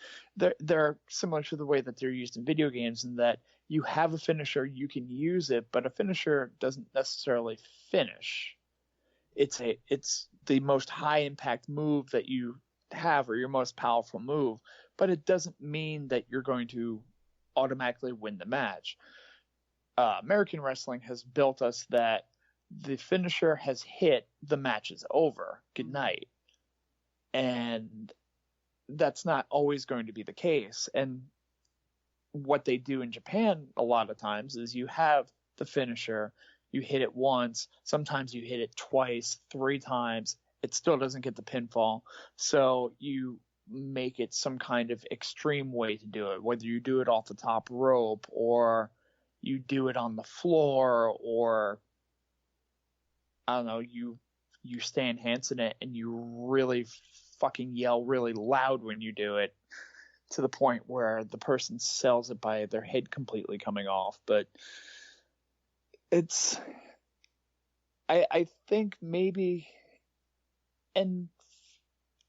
They're similar to the way that they're used in video games, in that you have a finisher, you can use it, but a finisher doesn't necessarily finish. It's the most high impact move that you have, or your most powerful move, but it doesn't mean that you're going to automatically win the match. American wrestling has built us that the finisher has hit, the match is over. Good night. And that's not always going to be the case. And what they do in Japan a lot of times is you have the finisher, you hit it once, sometimes you hit it twice, 3 times, it still doesn't get the pinfall. So you make it some kind of extreme way to do it, whether you do it off the top rope or you do it on the floor, or I don't know, you Stan Hansen it and you really fucking yell really loud when you do it, to the point where the person sells it by their head completely coming off. But it's, I think maybe, and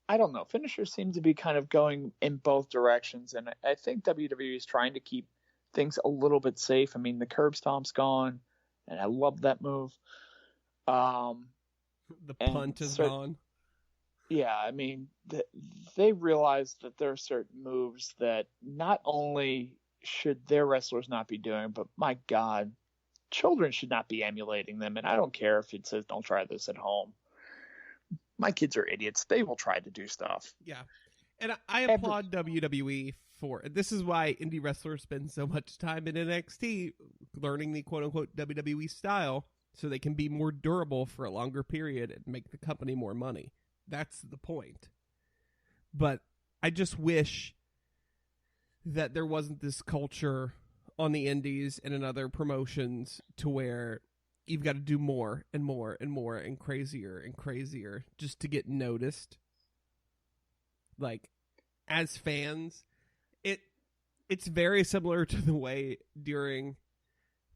I don't know, finishers seem to be kind of going in both directions, and I think WWE is trying to keep things a little bit safe. I mean, the curb stomp's gone, and I love that move. The punt is gone. Yeah, I mean, they realize that there are certain moves that not only should their wrestlers not be doing, but my God, children should not be emulating them. And I don't care if it says don't try this at home. My kids are idiots. They will try to do stuff. Yeah. And I applaud WWE for it. This is why indie wrestlers spend so much time in NXT learning the quote-unquote WWE style, so they can be more durable for a longer period and make the company more money. That's the point. But I just wish that there wasn't this culture on the indies and in other promotions to where you've got to do more and more and more and crazier just to get noticed. Like, as fans, it's very similar to the way during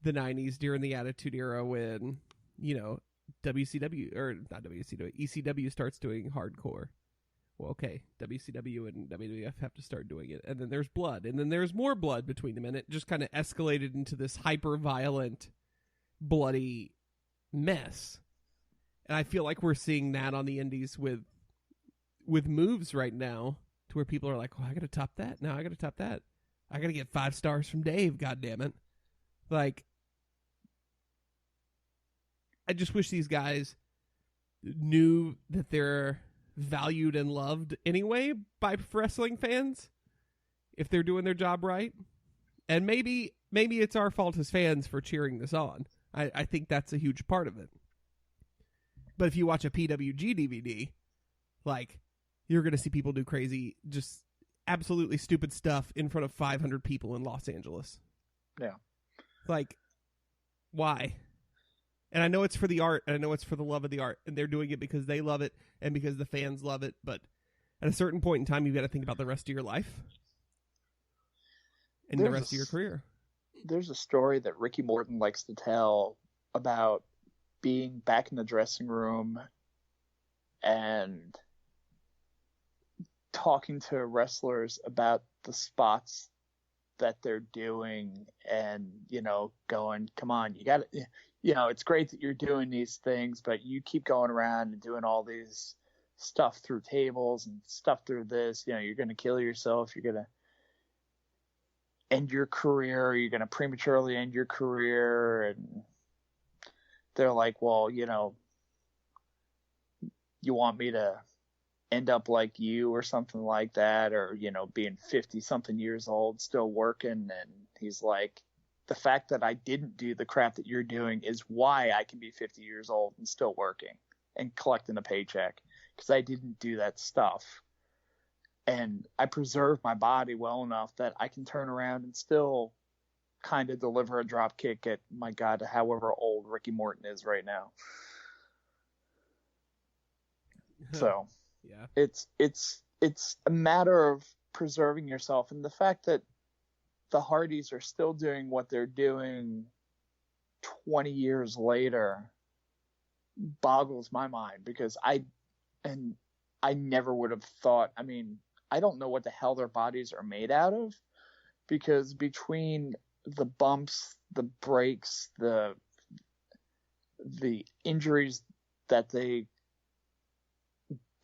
the 90s, during the Attitude Era, when, WCW, or not WCW, ECW starts doing hardcore. Well, okay, WCW and WWF have to start doing it. And then there's blood. And then there's more blood between them. And it just kind of escalated into this hyper-violent, bloody mess. And I feel like we're seeing that on the indies with moves right now, to where people are like, oh, I got to top that. Now I got to top that. I got to get 5 stars from Dave, goddammit. Like, I just wish these guys knew that they're valued and loved anyway by wrestling fans, if they're doing their job right. And maybe it's our fault as fans for cheering this on. I think that's a huge part of it. But if you watch a PWG DVD, like, you're going to see people do crazy, just absolutely stupid stuff in front of 500 people in Los Angeles. Yeah. Like, why? And I know it's for the art, and I know it's for the love of the art, and they're doing it because they love it and because the fans love it. But at a certain point in time, you've got to think about the rest of your life and the rest of your career. There's a story that Ricky Morton likes to tell about being back in the dressing room and talking to wrestlers about the spots that they're doing and, going, come on, you got to, it's great that you're doing these things, but you keep going around and doing all these stuff through tables and stuff through this, you're going to kill yourself. You're going to end your career. You're going to prematurely end your career. And they're like, well, you want me to end up like you or something like that, or being 50 something years old still working. And he's like, the fact that I didn't do the crap that you're doing is why I can be 50 years old and still working and collecting a paycheck, because I didn't do that stuff, and I preserved my body well enough that I can turn around and still kind of deliver a drop kick at, my God, however old Ricky Morton is right now. So yeah, it's a matter of preserving yourself, and the fact that the Hardys are still doing what they're doing 20 years later boggles my mind, because I never would have thought. I mean, I don't know what the hell their bodies are made out of, because between the bumps, the breaks, the injuries that they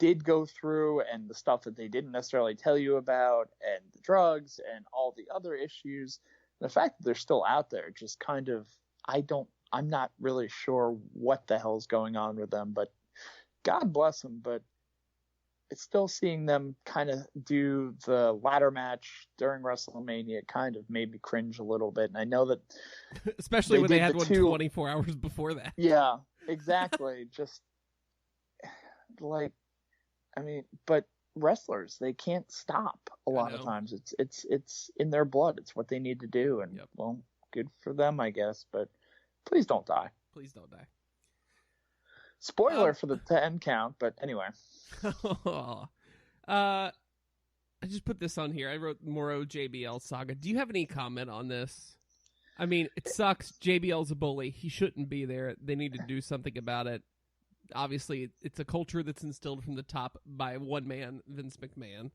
did go through, and the stuff that they didn't necessarily tell you about, and the drugs and all the other issues, the fact that they're still out there just kind of, I'm not really sure what the hell's going on with them, but God bless them. But it's still seeing them kind of do the ladder match during WrestleMania kind of made me cringe a little bit. And I know that especially when they had one 24 hours before that. Yeah, exactly. Just like, I mean, but wrestlers, they can't stop a lot of times. It's in their blood. It's what they need to do. And well, good for them, I guess, but please don't die. Please don't die. Spoiler for the 10 count, but anyway. I just put this on here. I wrote Moro JBL saga. Do you have any comment on this? I mean, it sucks. JBL's a bully. He shouldn't be there. They need to do something about it. Obviously, it's a culture that's instilled from the top by one man, Vince McMahon.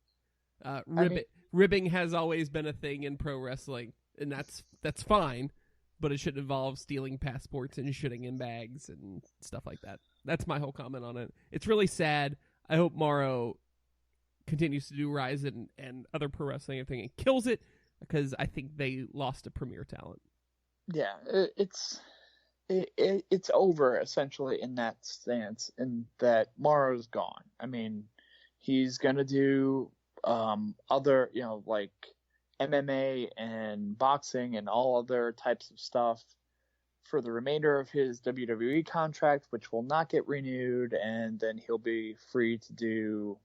Ribbing has always been a thing in pro wrestling, and that's fine, but it shouldn't involve stealing passports and shooting in bags and stuff like that. That's my whole comment on it. It's really sad. I hope Morrow continues to do Rise and other pro wrestling and everything and kills it, because I think they lost a premier talent. Yeah, it's over essentially in that stance, and that Morrow's gone. I mean, he's gonna do other, like MMA and boxing and all other types of stuff for the remainder of his WWE contract, which will not get renewed, and then he'll be free to do,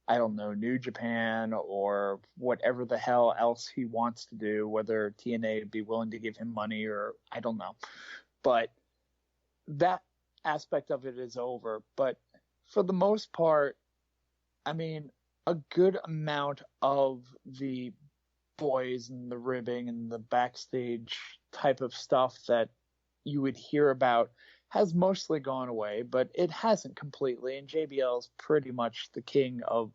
I don't know, New Japan or whatever the hell else he wants to do, whether TNA would be willing to give him money or I don't know. But that aspect of it is over. But for the most part, I mean, a good amount of the boys and the ribbing and the backstage type of stuff that you would hear about has mostly gone away, but it hasn't completely. And JBL's pretty much the king of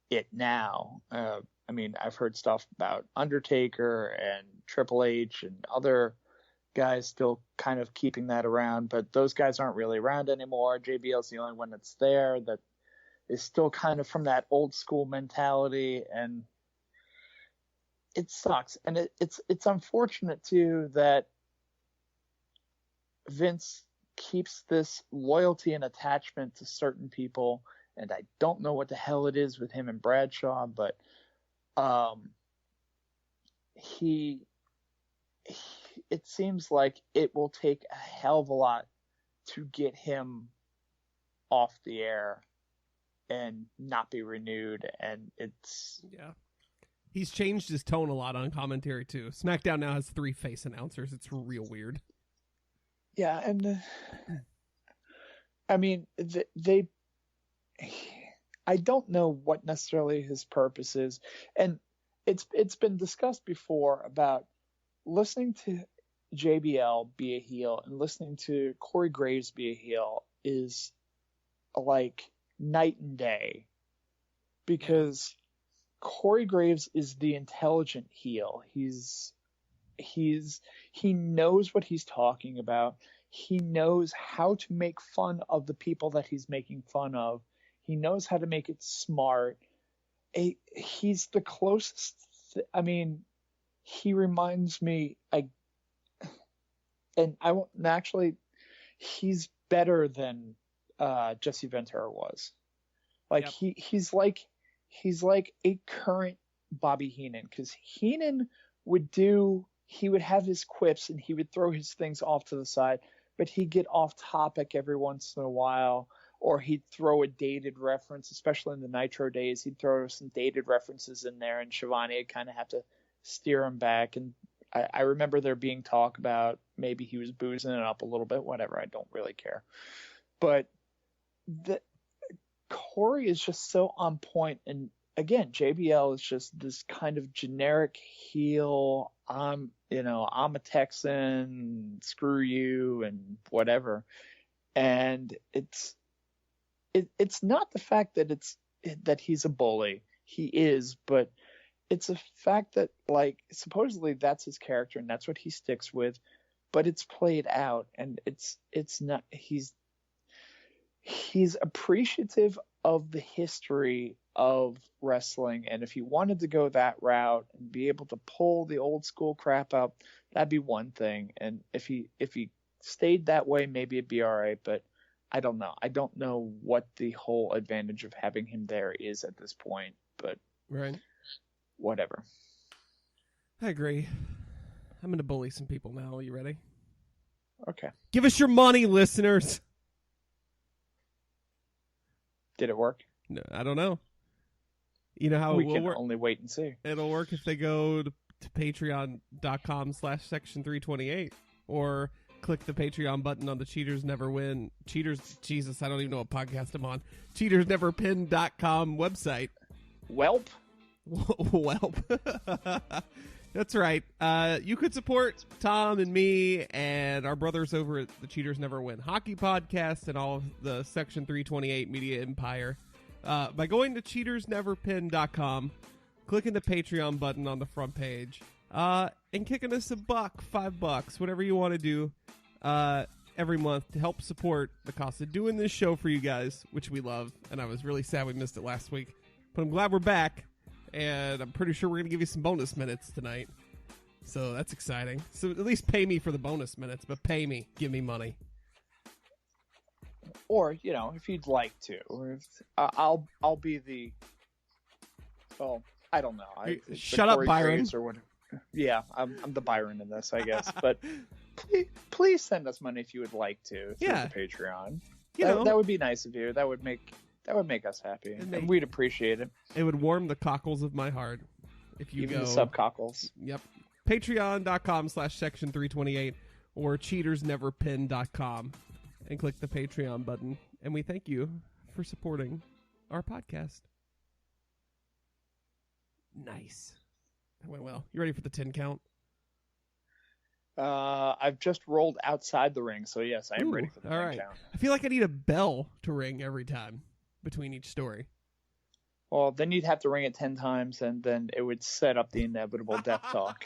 it now. I mean, I've heard stuff about Undertaker and Triple H and other guys still kind of keeping that around, but those guys aren't really around anymore. JBL's the only one that's there that is still kind of from that old school mentality, and it sucks. And it's unfortunate too that Vince keeps this loyalty and attachment to certain people, and I don't know what the hell it is with him and Bradshaw, but it seems like it will take a hell of a lot to get him off the air and not be renewed. And he's changed his tone a lot on commentary too. SmackDown now has 3 face announcers. It's real weird. Yeah, and I mean, I don't know what necessarily his purpose is, and it's been discussed before about listening to JBL be a heel and listening to Corey Graves be a heel is like night and day. because Corey Graves is the intelligent heel. He knows what he's talking about. He knows how to make fun of the people that he's making fun of. He knows how to make it smart. He's the closest. I mean, he reminds me. And I won't actually. He's better than Jesse Ventura was. Like Yep. he's like a current Bobby Heenan, because Heenan he would have his quips and he would throw his things off to the side, but he'd get off topic every once in a while, or he'd throw a dated reference, especially in the Nitro days. He'd throw some dated references in there, and Shivani would kind of have to steer him back. And I remember there being talk about maybe he was boozing it up a little bit, whatever. I don't really care. But Corey is just so on point. And again, JBL is just this kind of generic heel. I'm a Texan, screw you, and whatever. And it's not the fact that he's a bully. He is, but it's a fact that, like, supposedly that's his character and that's what he sticks with, but it's played out, and it's not. He's appreciative of the history of wrestling, and if he wanted to go that route and be able to pull the old school crap up, that'd be one thing. And if he stayed that way, maybe it'd be all right. But I don't know. I don't know what the whole advantage of having him there is at this point. But Right. Whatever. I agree. I'm going to bully some people now. Are you ready? Okay. Give us your money, listeners. Did it work? No, I don't know. You know how We it will can work? only wait and see. It'll work if they go to patreon.com/section 328 or click the Patreon button on the Cheaters Never Win. Jesus, I don't even know what podcast I'm on. CheatersNeverPin.com website. Welp. Welp. That's right. You could support Tom and me and our brothers over at the Cheaters Never Win Hockey Podcast and all of the Section 328 Media Empire by going to cheatersneverpin.com, clicking the Patreon button on the front page, and kicking us $5, whatever you want to do every month to help support the cost of doing this show for you guys, which we love. And I was really sad we missed it last week, but I'm glad we're back. And I'm pretty sure we're going to give you some bonus minutes tonight. So that's exciting. So at least pay me for the bonus minutes, but pay me. Give me money. Or, if you'd like to. Or if, I'll be the... Well, I don't know. Shut up, Byron. Or whatever. Yeah, I'm the Byron in this, I guess. But please send us money if you would like to through the Patreon. That would be nice of you. That would make us happy, and we'd appreciate it. It would warm the cockles of my heart if you Even go... the sub-cockles. Yep. Patreon.com/section 328 or cheatersneverpin.com and click the Patreon button. And we thank you for supporting our podcast. Nice. That went well. You ready for the 10 count? I've just rolled outside the ring, so yes, I am ready for the 10 count. I feel like I need a bell to ring every time between each story. Well, then you'd have to ring it 10 times, and then it would set up the inevitable death talk.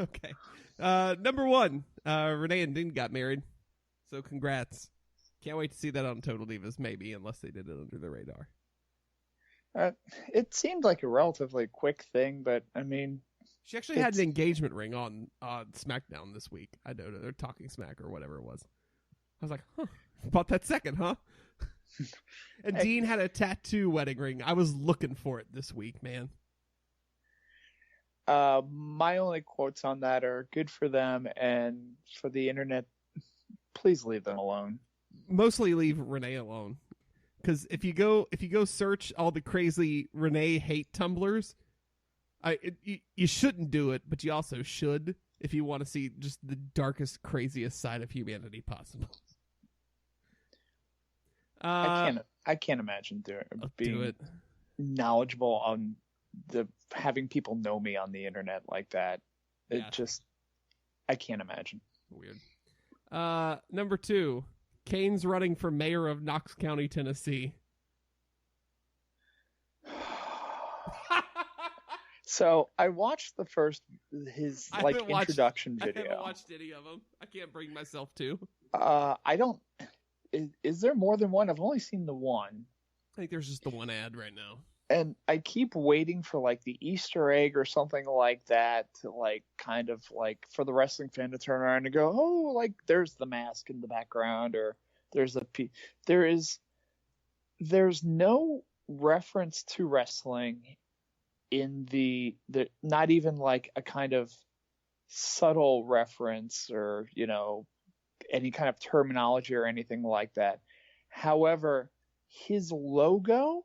Okay. Number 1, Renee and Dean got married. So congrats. Can't wait to see that on Total Divas, maybe, unless they did it under the radar. It seemed like a relatively quick thing, but, I mean... She actually had an engagement ring on SmackDown this week. I know, they're talking smack or whatever it was. I was like, huh, about that second, huh? And Dean had a tattoo wedding ring. I was looking for it this week, man. My only quotes on that are good for them, and for the internet, please leave them alone. Mostly leave Renee alone. Because if you go search all the crazy Renee hate tumblers, you shouldn't do it, but you also should if you want to see just the darkest, craziest side of humanity possible. I can't imagine being knowledgeable on having people know me on the internet like that. I can't imagine. Weird. Number 2, Kane's running for mayor of Knox County, Tennessee. So I watched his I like haven't watched- introduction I video. haven't watched any of them. I can't bring myself to. I don't. Is there more than one? I've only seen the one, I think there's just the one ad right now. and I keep waiting for like the Easter egg or something like that to like kind of like for the wrestling fan to turn around and go, oh, like there's the mask in the background, or there's no reference to wrestling in the not even like a kind of subtle reference or any kind of terminology or anything like that. However, his logo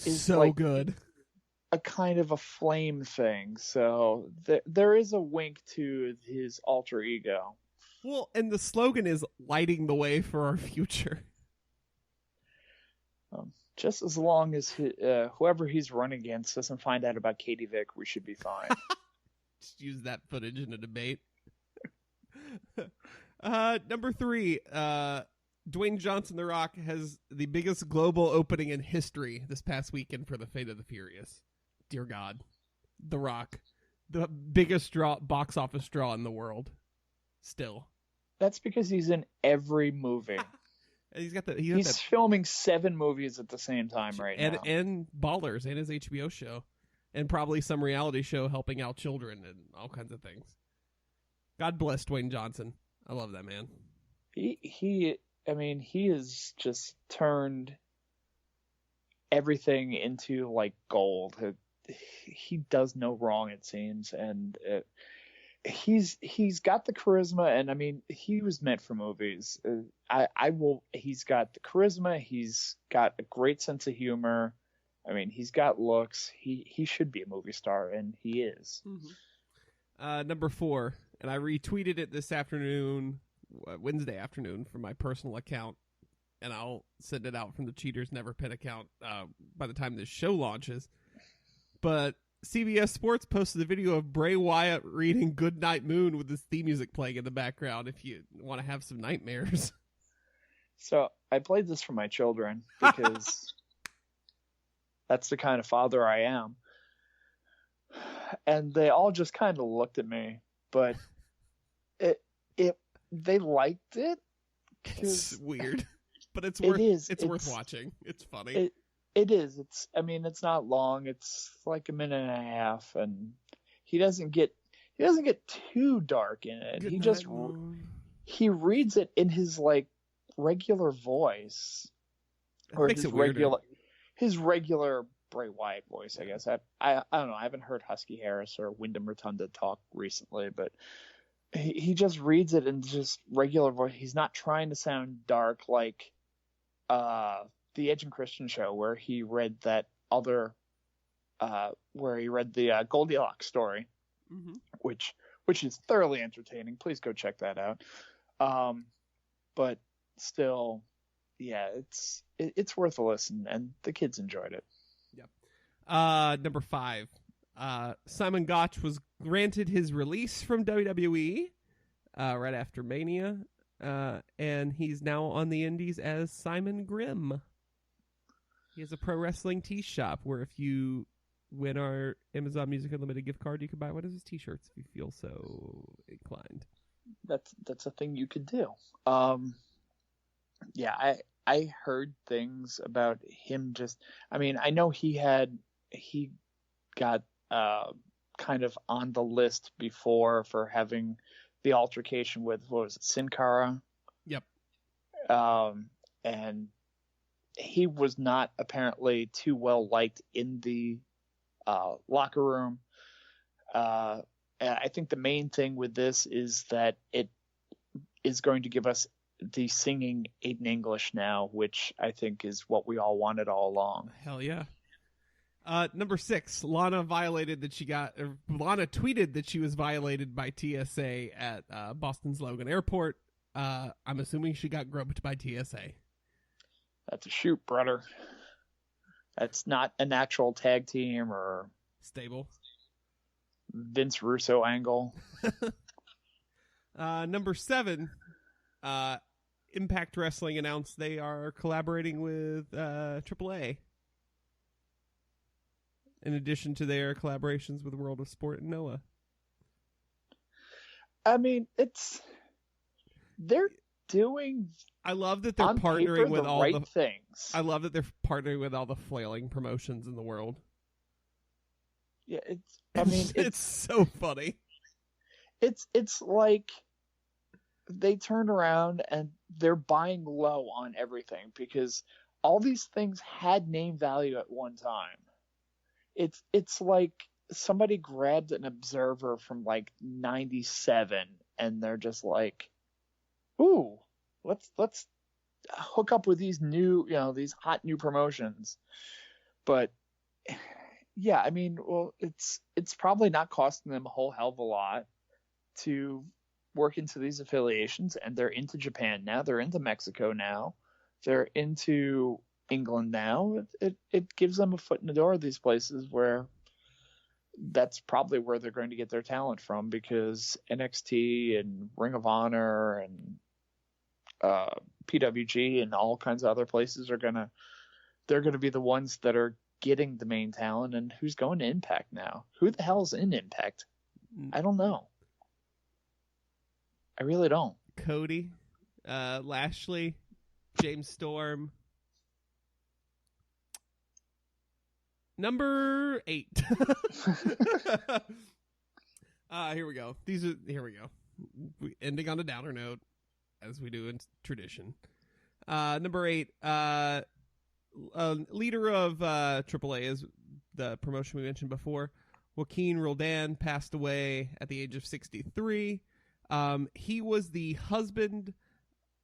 is so like good. a kind of a flame thing, so there is a wink to his alter ego. Well, and the slogan is lighting the way for our future. Just as long as whoever he's running against doesn't find out about Katie Vick, we should be fine. Just use that footage in a debate. Number 3, Dwayne Johnson, The Rock, has the biggest global opening in history this past weekend for The Fate of the Furious. Dear God. The Rock. The biggest box office draw in the world. Still. That's because he's in every movie. And he's filming 7 movies at the same time right now. And Ballers and his HBO show. And probably some reality show helping out children and all kinds of things. God bless Dwayne Johnson. I love that man. He has just turned everything into like gold. He does no wrong, it seems, and he's got the charisma, and I mean, he was meant for movies. He's got the charisma. He's got a great sense of humor. I mean, he's got looks. He should be a movie star, and he is. Mm-hmm. Number 4, and I retweeted it this afternoon, Wednesday afternoon, from my personal account, and I'll send it out from the Cheaters Never Pin account by the time this show launches. But CBS Sports posted a video of Bray Wyatt reading Goodnight Moon with his theme music playing in the background if you want to have some nightmares. So I played this for my children because that's the kind of father I am. And they all just kind of looked at me, but they liked it. It's weird, but it's worth watching. It's funny. It is. It's not long. It's like a minute and a half, and he doesn't get too dark in it. He reads it in his like regular voice, or his regular Bray Wyatt voice, I guess. I don't know. I haven't heard Husky Harris or Wyndham Rotunda talk recently, but he just reads it in just regular voice. He's not trying to sound dark like the Edge and Christian show, where he read that other where he read the Goldilocks story, mm-hmm. which is thoroughly entertaining. Please go check that out. But still, yeah, it's worth a listen, and the kids enjoyed it. Yep. Number 5, Simon Gotch was granted his release from WWE right after Mania, and he's now on the indies as Simon Grimm. He has a pro wrestling tee shop where if you win our Amazon Music Unlimited gift card, you can buy one of his t-shirts if you feel so inclined. That's a thing you could do. Yeah, I heard things about him I know he got kind of on the list before for having the altercation with, what was it, Sin Cara? Yep. And he was not apparently too well liked in the locker room. I think the main thing with this is that it is going to give us the singing Aiden English now, which I think is what we all wanted all along. Hell yeah. Number 6, Lana tweeted that she was violated by TSA at Boston's Logan Airport. I'm assuming she got groped by TSA. That's a shoot, brother. That's not an actual tag team or stable Vince Russo angle. Number 7, Impact Wrestling announced they are collaborating with AAA. in addition to their collaborations with World of Sport and Noah. I mean, they're doing. I love that they're on partnering paper, with the all right the things. I love that they're partnering with all the flailing promotions in the world. Yeah, I mean, it's so funny. It's like they turn around and they're buying low on everything because all these things had name value at one time. It's like somebody grabbed an Observer from like 97 and they're just like, ooh, let's hook up with these new, these hot new promotions. But yeah, I mean, well, it's probably not costing them a whole hell of a lot to work into these affiliations, and they're into Japan now, they're into Mexico now, they're into England now. It gives them a foot in the door of these places where that's probably where they're going to get their talent from, because NXT and Ring of Honor and PWG and all kinds of other places they're gonna be the ones that are getting the main talent. And who's going to Impact now? Who the hell's in Impact? I don't know. I really don't. Cody, Lashley, James Storm. Number 8. Here we go. Here we go. Ending on a downer note, as we do in tradition. Number 8. Leader of AAA is the promotion we mentioned before. Joaquin Roldan passed away at the age of 63. He was the husband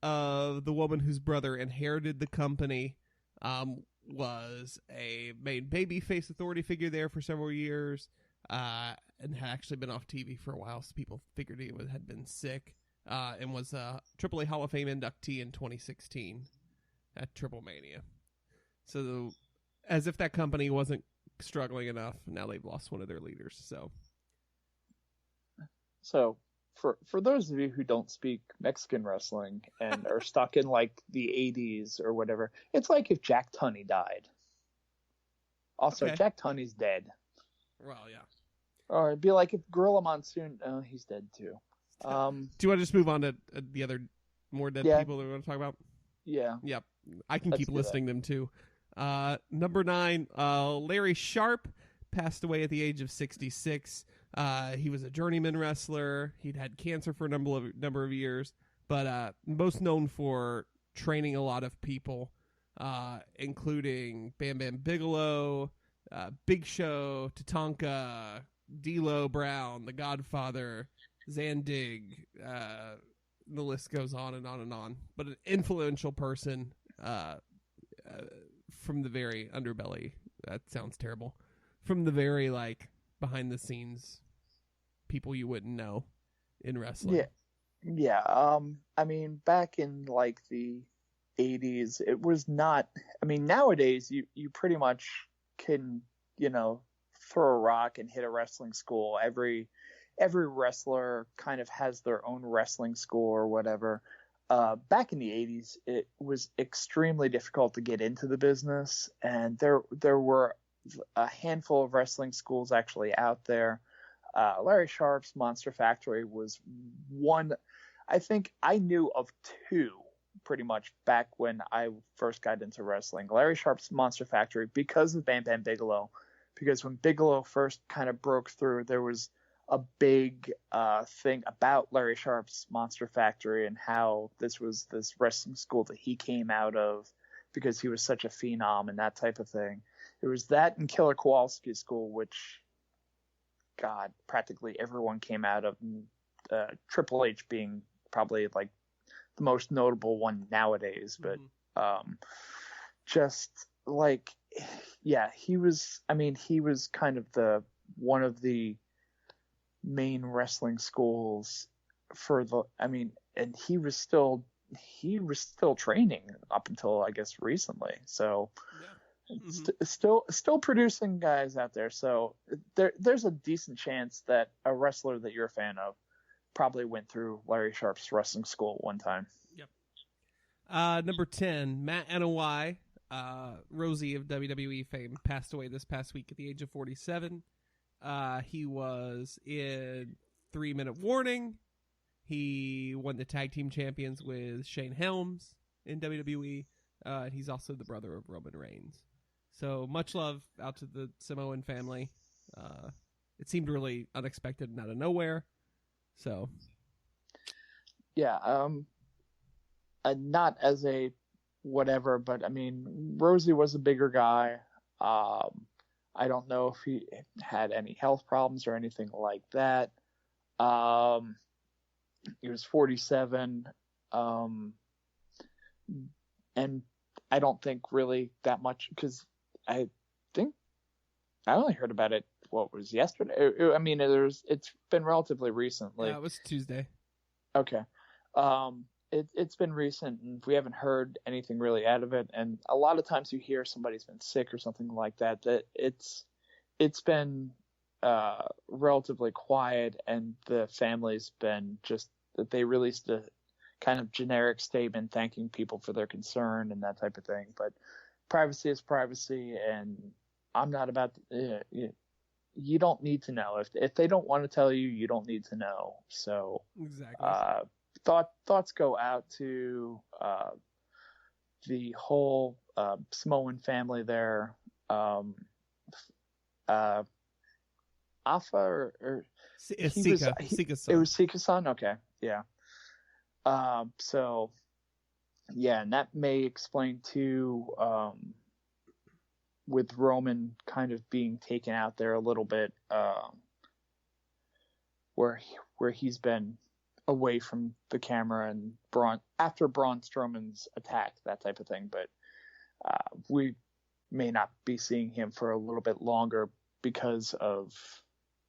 of the woman whose brother inherited the company. Was a main babyface authority figure there for several years, and had actually been off TV for a while, so people figured he had been sick, and was a AAA Hall of Fame inductee in 2016 at Triple Mania. So, as if that company wasn't struggling enough, now they've lost one of their leaders. So for those of you who don't speak Mexican wrestling and are stuck in like the 80s or whatever, it's like if Jack Tunney died. Also, Okay. Jack Tunney's dead. Well, yeah. Or it'd be like if Gorilla Monsoon, he's dead too. Do you want to just move on to the other more dead people that we want to talk about? Yeah. Yep. I can Let's keep do listing them too. Number 9, Larry Sharp passed away at the age of 66. He was a journeyman wrestler. He'd had cancer for a number of years, but most known for training a lot of people, including Bam Bam Bigelow, Big Show, Tatanka, D'Lo Brown, The Godfather, Zandig. The list goes on and on and on. But an influential person from the very underbelly. That sounds terrible. From the very behind the scenes people you wouldn't know in wrestling. Yeah. I mean, back in like the 80s, it was not. I mean, nowadays you pretty much can throw a rock and hit a wrestling school. Every wrestler kind of has their own wrestling school or whatever. Back in the 80s, it was extremely difficult to get into the business, and there were a handful of wrestling schools actually out there. Larry Sharp's Monster Factory was one. I think I knew of 2 pretty much back when I first got into wrestling. Larry Sharp's Monster Factory, because of Bam Bam Bigelow, because when Bigelow first kind of broke through, there was a big thing about Larry Sharp's Monster Factory and how this was this wrestling school that he came out of because he was such a phenom and that type of thing. It was that and Killer Kowalski's school, which, God, practically everyone came out of, Triple H being probably like the most notable one nowadays. But just like, yeah, he was kind of one of the main wrestling schools and he was still training up until I guess recently. So still producing guys out there. So there's a decent chance that a wrestler that you're a fan of probably went through Larry Sharp's wrestling school at one time. Yep. Number 10, Matt Anoa'i, Rosie of WWE fame passed away this past week at the age of 47. He was in 3 Minute Warning. He won the Tag Team Champions with Shane Helms in WWE. And he's also the brother of Roman Reigns. So much love out to the Samoan family. It seemed really unexpected and out of nowhere. So, yeah, not as a whatever, but I mean, Rosie was a bigger guy. I don't know if he had any health problems or anything like that. He was 47, and I don't think really that much, because I think I only heard about it, what was yesterday? I mean, it's been relatively recently. Yeah, it was Tuesday. Okay. It's been recent, and we haven't heard anything really out of it. And a lot of times you hear somebody's been sick or something like that, that it's been relatively quiet, and the family's been just that they released a kind of generic statement thanking people for their concern and that type of thing. But privacy is privacy, and I'm not about you don't need to know. If they don't want to tell you, you don't need to know. So exactly. Thoughts go out to the whole Samoan family there. Afa or Sika. It was Sika-san? Okay, yeah. So, yeah, and that may explain too, with Roman kind of being taken out there a little bit, where he's been away from the camera, and after Braun Strowman's attack, that type of thing. But we may not be seeing him for a little bit longer because of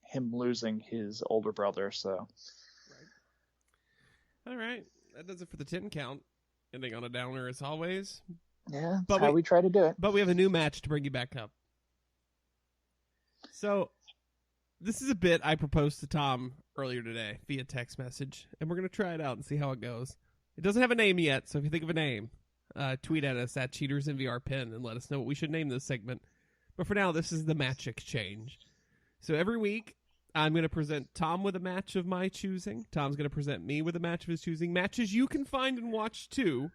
him losing his older brother. So, all right, that does it for the 10 count. Ending on a downer as always. Yeah, that's how we try to do it. But we have a new match to bring you back up. So, this is a bit I proposed to Tom earlier today via text message, and we're going to try it out and see how it goes. It doesn't have a name yet, so if you think of a name, tweet at us at CheatersInVRPin and let us know what we should name this segment. But for now, this is the match exchange. So every week, I'm going to present Tom with a match of my choosing. Tom's going to present me with a match of his choosing. Matches you can find and watch too.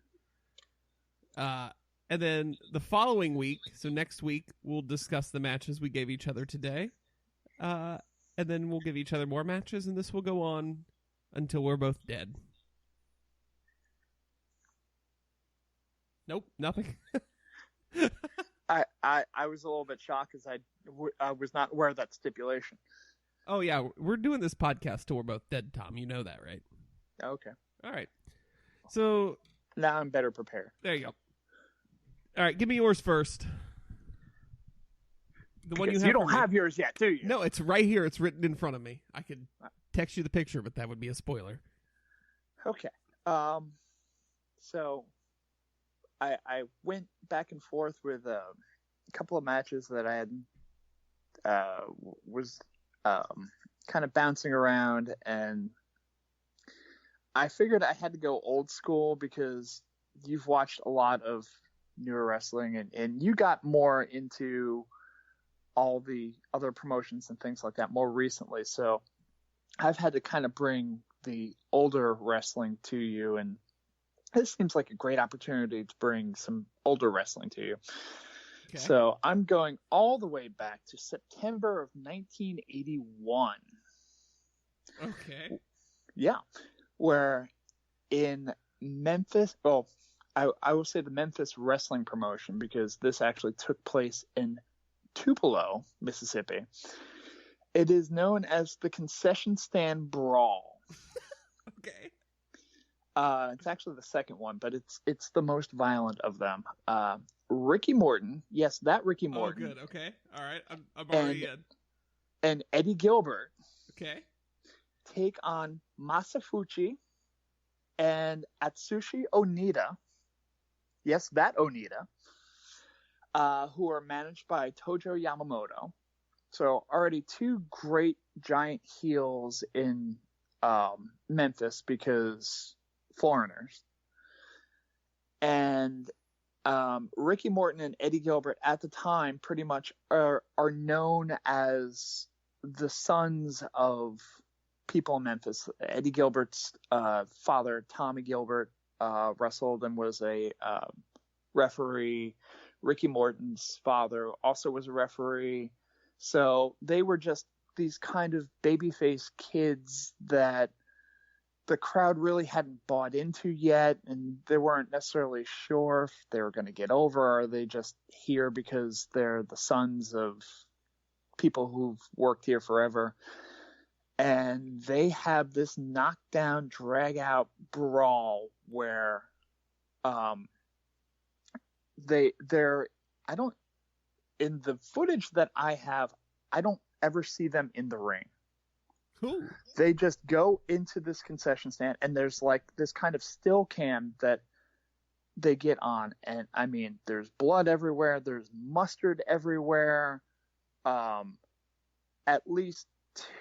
And then the following week, so next week, we'll discuss the matches we gave each other today. And then we'll give each other more matches, and this will go on until we're both dead. Nope, nothing. I was a little bit shocked because I was not aware of that stipulation. Oh, yeah, we're doing this podcast till we're both dead, Tom. You know that, right? Okay. All right. So now I'm better prepared. There you go. All right, give me yours first. The one you don't have yours yet, do you? No, it's right here. It's written in front of me. I could text you the picture, but that would be a spoiler. Okay. So I went back and forth with a couple of matches that I had was kind of bouncing around, and I figured I had to go old school because you've watched a lot of newer wrestling, and you got more into all the other promotions and things like that more recently. So I've had to kind of bring the older wrestling to you, and this seems like a great opportunity to bring some older wrestling to you. Okay. So I'm going all the way back to September of 1981. Okay. Yeah. Where in Memphis, well, I will say the Memphis wrestling promotion, because this actually took place in Tupelo, Mississippi. It is known as the Concession Stand Brawl. Okay. It's actually the second one, but it's the most violent of them. Ricky Morton, yes, that Ricky Morton. Oh, good. Okay. All right. I'm already in. And Eddie Gilbert. Okay. Take on Masafuchi and Atsushi Onita. Yes, that Onita. Who are managed by Tojo Yamamoto. So already two great giant heels in Memphis because foreigners. And Ricky Morton and Eddie Gilbert at the time pretty much are known as the sons of people in Memphis. Eddie Gilbert's father, Tommy Gilbert, wrestled and was a referee. Ricky Morton's father also was a referee. So they were just these kind of babyface kids that the crowd really hadn't bought into yet, and they weren't necessarily sure if they were going to get over, or are they just here because they're the sons of people who've worked here forever. And they have this knockdown, drag-out brawl where they're I don't in the footage that I have, I don't ever see them in the ring. Cool. They just go into this concession stand, and there's like this kind of still cam that they get on, and I mean, there's blood everywhere, there's mustard everywhere. At least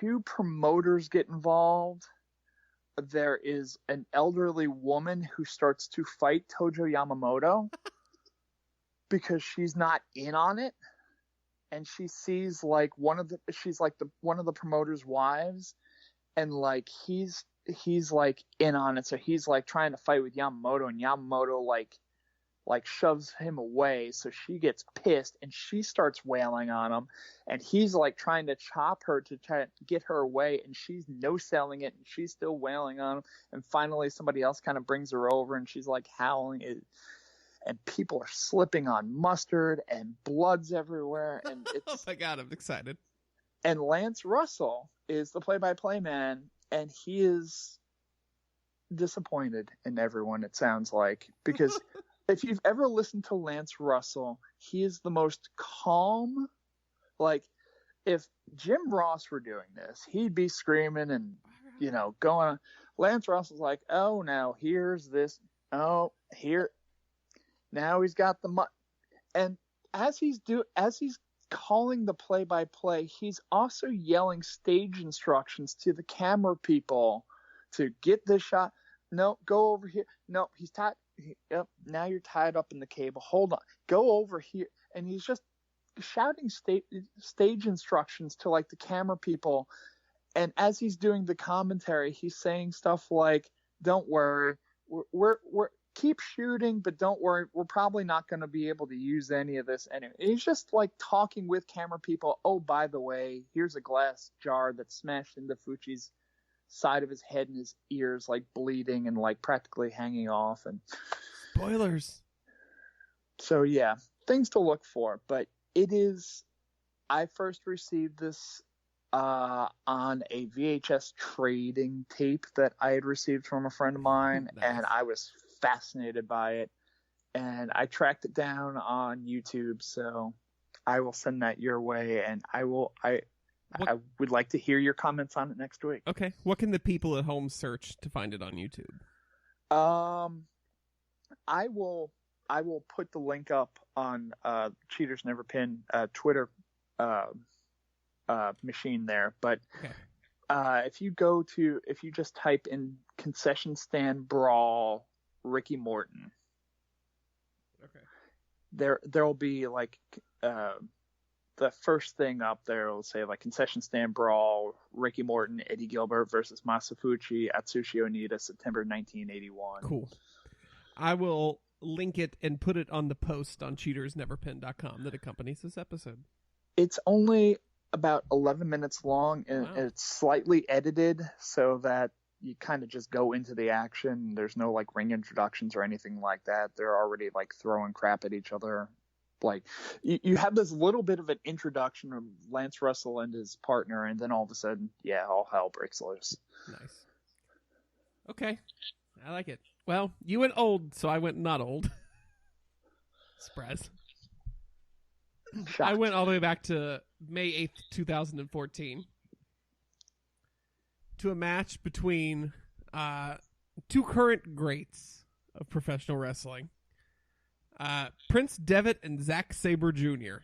2 promoters get involved. There is an elderly woman who starts to fight Tojo Yamamoto because she's not in on it. And she sees like one of the promoter's wives, and like he's like in on it, so he's like trying to fight with Yamamoto, and Yamamoto like shoves him away, so she gets pissed and she starts wailing on him, and he's like trying to chop her to try to get her away, and she's no-selling it, and she's still wailing on him, and finally somebody else kind of brings her over, and she's like howling it. And people are slipping on mustard, and blood's everywhere. And it's Oh my God, I'm excited. And Lance Russell is the play-by-play man, and he is disappointed in everyone, it sounds like. Because if you've ever listened to Lance Russell, he is the most calm. Like, if Jim Ross were doing this, he'd be screaming and, going on. Lance Russell's like, oh, now here's this. Oh, here. Now he's got the and as he's calling the play-by-play, he's also yelling stage instructions to the camera people to get this shot. No, go over here. No, he's tied. Yep, now you're tied up in the cable. Hold on. Go over here. And he's just shouting stage instructions to like the camera people. And as he's doing the commentary, he's saying stuff like, "Don't worry, we're keep shooting, but don't worry, we're probably not going to be able to use any of this anyway." And he's just like talking with camera people. Oh, by the way, here's a glass jar that smashed into Fuchi's side of his head, and his ears like bleeding and like practically hanging off. And spoilers. So yeah, things to look for. But it is. I first received this on a VHS trading tape that I had received from a friend of mine, Nice. And I was fascinated by it, and I tracked it down on YouTube, so I will send that your way, and I would like to hear your comments on it next week. Okay. What can the people at home search to find it on YouTube? I will put the link up on Cheaters Never Pin Twitter machine there, but okay. if you just type in concession stand brawl Ricky Morton, okay, there'll be like the first thing up there will say like concession stand brawl Ricky Morton Eddie Gilbert versus Masafuchi Atsushi Onita September 1981. Cool. I will link it and put it on the post on cheatersneverpin.com that accompanies this episode. It's only about 11 minutes long, and Wow. It's slightly edited so that you kind of just go into the action. There's no like ring introductions or anything like that. They're already like throwing crap at each other. Like you have this little bit of an introduction of Lance Russell and his partner, and then all of a sudden, yeah, all hell breaks loose. Nice. Okay. I like it. Well, you went old, so I went not old. Surprise. Shocked. I went all the way back to May 8th, 2014 to a match between 2 current greats of professional wrestling, Prince Devitt and Zack Sabre Jr.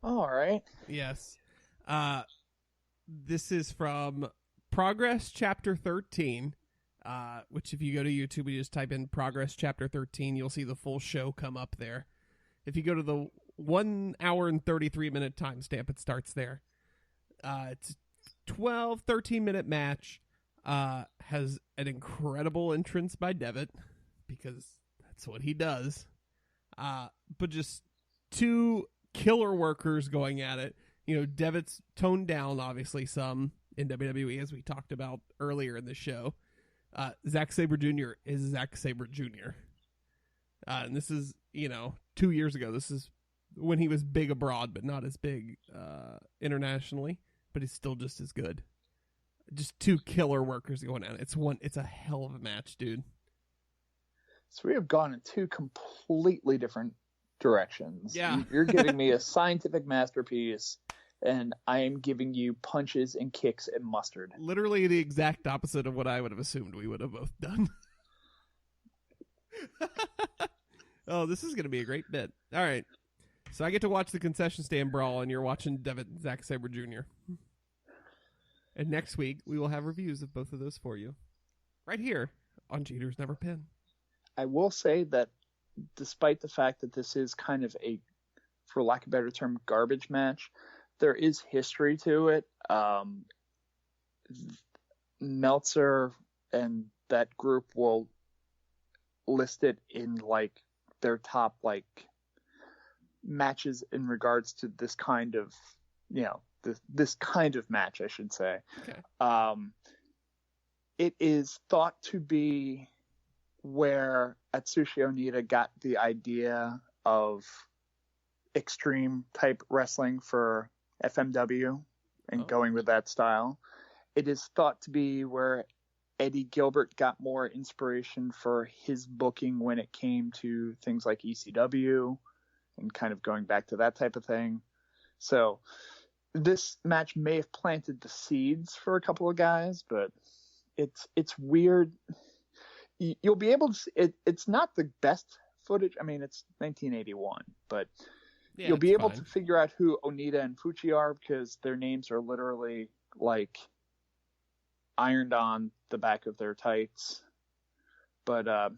All right. Yes. This is from Progress Chapter 13, which if you go to YouTube, you just type in Progress Chapter 13, you'll see the full show come up there. If you go to the 1 hour and 33-minute timestamp, it starts there. It's a 13-minute match. Has an incredible entrance by Devitt, because that's what he does. But just two killer workers going at it. You know, Devitt's toned down, obviously, some in WWE, as we talked about earlier in the show. Zack Sabre Jr. is Zack Sabre Jr. And this is, 2 years ago. This is when he was big abroad, but not as big internationally. But he's still just as good. Just two killer workers going at it. It's a hell of a match, dude. So we have gone in two completely different directions. Yeah. You're giving me a scientific masterpiece, and I am giving you punches and kicks and mustard. Literally the exact opposite of what I would have assumed we would have both done. Oh, this is going to be a great bit. All right. So I get to watch the concession stand brawl, and you're watching Devitt and Zack Sabre Jr. And next week, we will have reviews of both of those for you. Right here on Cheaters Never Pin. I will say that despite the fact that this is kind of a, for lack of a better term, garbage match, there is history to it. Meltzer and that group will list it in like their top like matches in regards to this kind of, this kind of match, I should say. Okay. It is thought to be where Atsushi Onita got the idea of extreme type wrestling for FMW and going with that style. It is thought to be where Eddie Gilbert got more inspiration for his booking when it came to things like ECW and kind of going back to that type of thing. So this match may have planted the seeds for a couple of guys, but it's weird. You'll be able to see, it's not the best footage. I mean, it's 1981, but you'll be able to figure out who Onita and Fuchi are because their names are literally like ironed on the back of their tights. But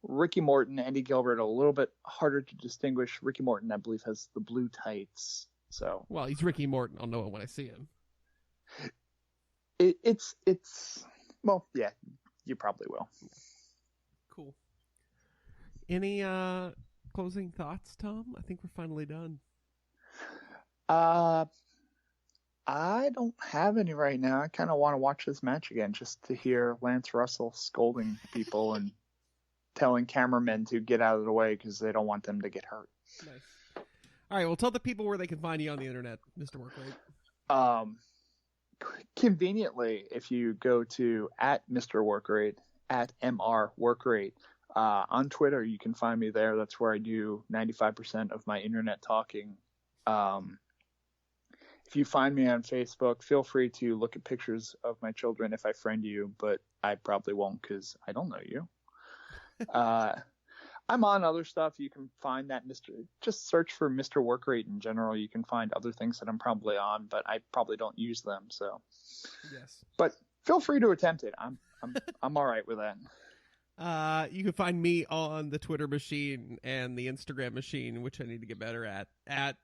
Ricky Morton, Eddie Gilbert, a little bit harder to distinguish. Ricky Morton, I believe, has the blue tights. So, well, he's Ricky Morton. I'll know it when I see him. It's well, yeah, you probably will. Cool. Any closing thoughts, Tom? I think we're finally done. I don't have any right now. I kind of want to watch this match again just to hear Lance Russell scolding people and telling cameramen to get out of the way because they don't want them to get hurt. Nice. All right, well, tell the people where they can find you on the internet, Mr. Workrate. Conveniently, if you go to @MrWorkrate, @MRWorkrate, on Twitter, you can find me there. That's where I do 95% of my internet talking. If you find me on Facebook, feel free to look at pictures of my children if I friend you, but I probably won't because I don't know you. I'm on other stuff. You can find that just search for Mr. Workrate in general. You can find other things that I'm probably on, but I probably don't use them. So, yes. But feel free to attempt it. I'm all right with that. You can find me on the Twitter machine and the Instagram machine, which I need to get better at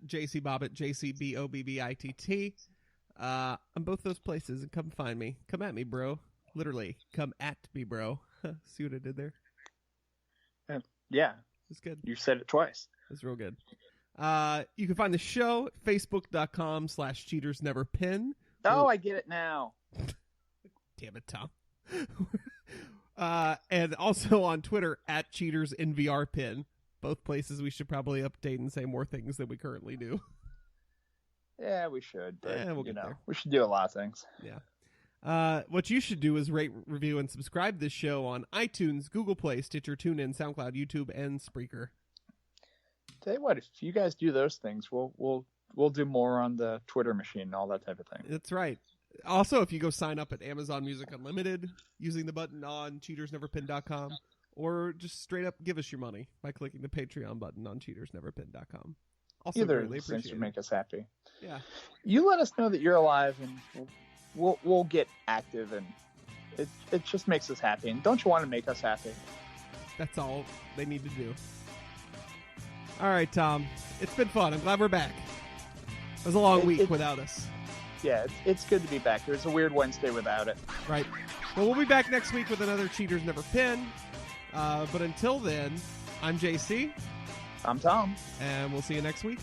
JCBobbitt, JCBOBBITT. On both those places, and come find me. Come at me, bro. Literally, come at me, bro. See what I did there? Yeah. It's good. You said it twice. It's real good. You can find the show at facebook.com/cheatersneverpin. Oh, I get it now. Damn it, Tom. And also on Twitter @cheatersinvrpin. Both places we should probably update and say more things than we currently do. Yeah, we should. But, we'll get there. We should do a lot of things. Yeah. What you should do is rate, review, and subscribe this show on iTunes, Google Play, Stitcher, TuneIn, SoundCloud, YouTube, and Spreaker. Tell you what, if you guys do those things, we'll do more on the Twitter machine and all that type of thing. That's right. Also, if you go sign up at Amazon Music Unlimited using the button on cheatersneverpin.com, or just straight up give us your money by clicking the Patreon button on cheatersneverpin.com. Also, either really of those things would make us happy. Yeah. You let us know that you're alive, and we'll get active and It just makes us happy. And don't you want to make us happy? That's all they need to do. All right, Tom. It's been fun. I'm glad we're back. It was a long week without us. Yeah, it's good to be back. It was a weird Wednesday without it. Right. Well, we'll be back next week with another Cheaters Never Pin. But until then, I'm JC. I'm Tom. And we'll see you next week.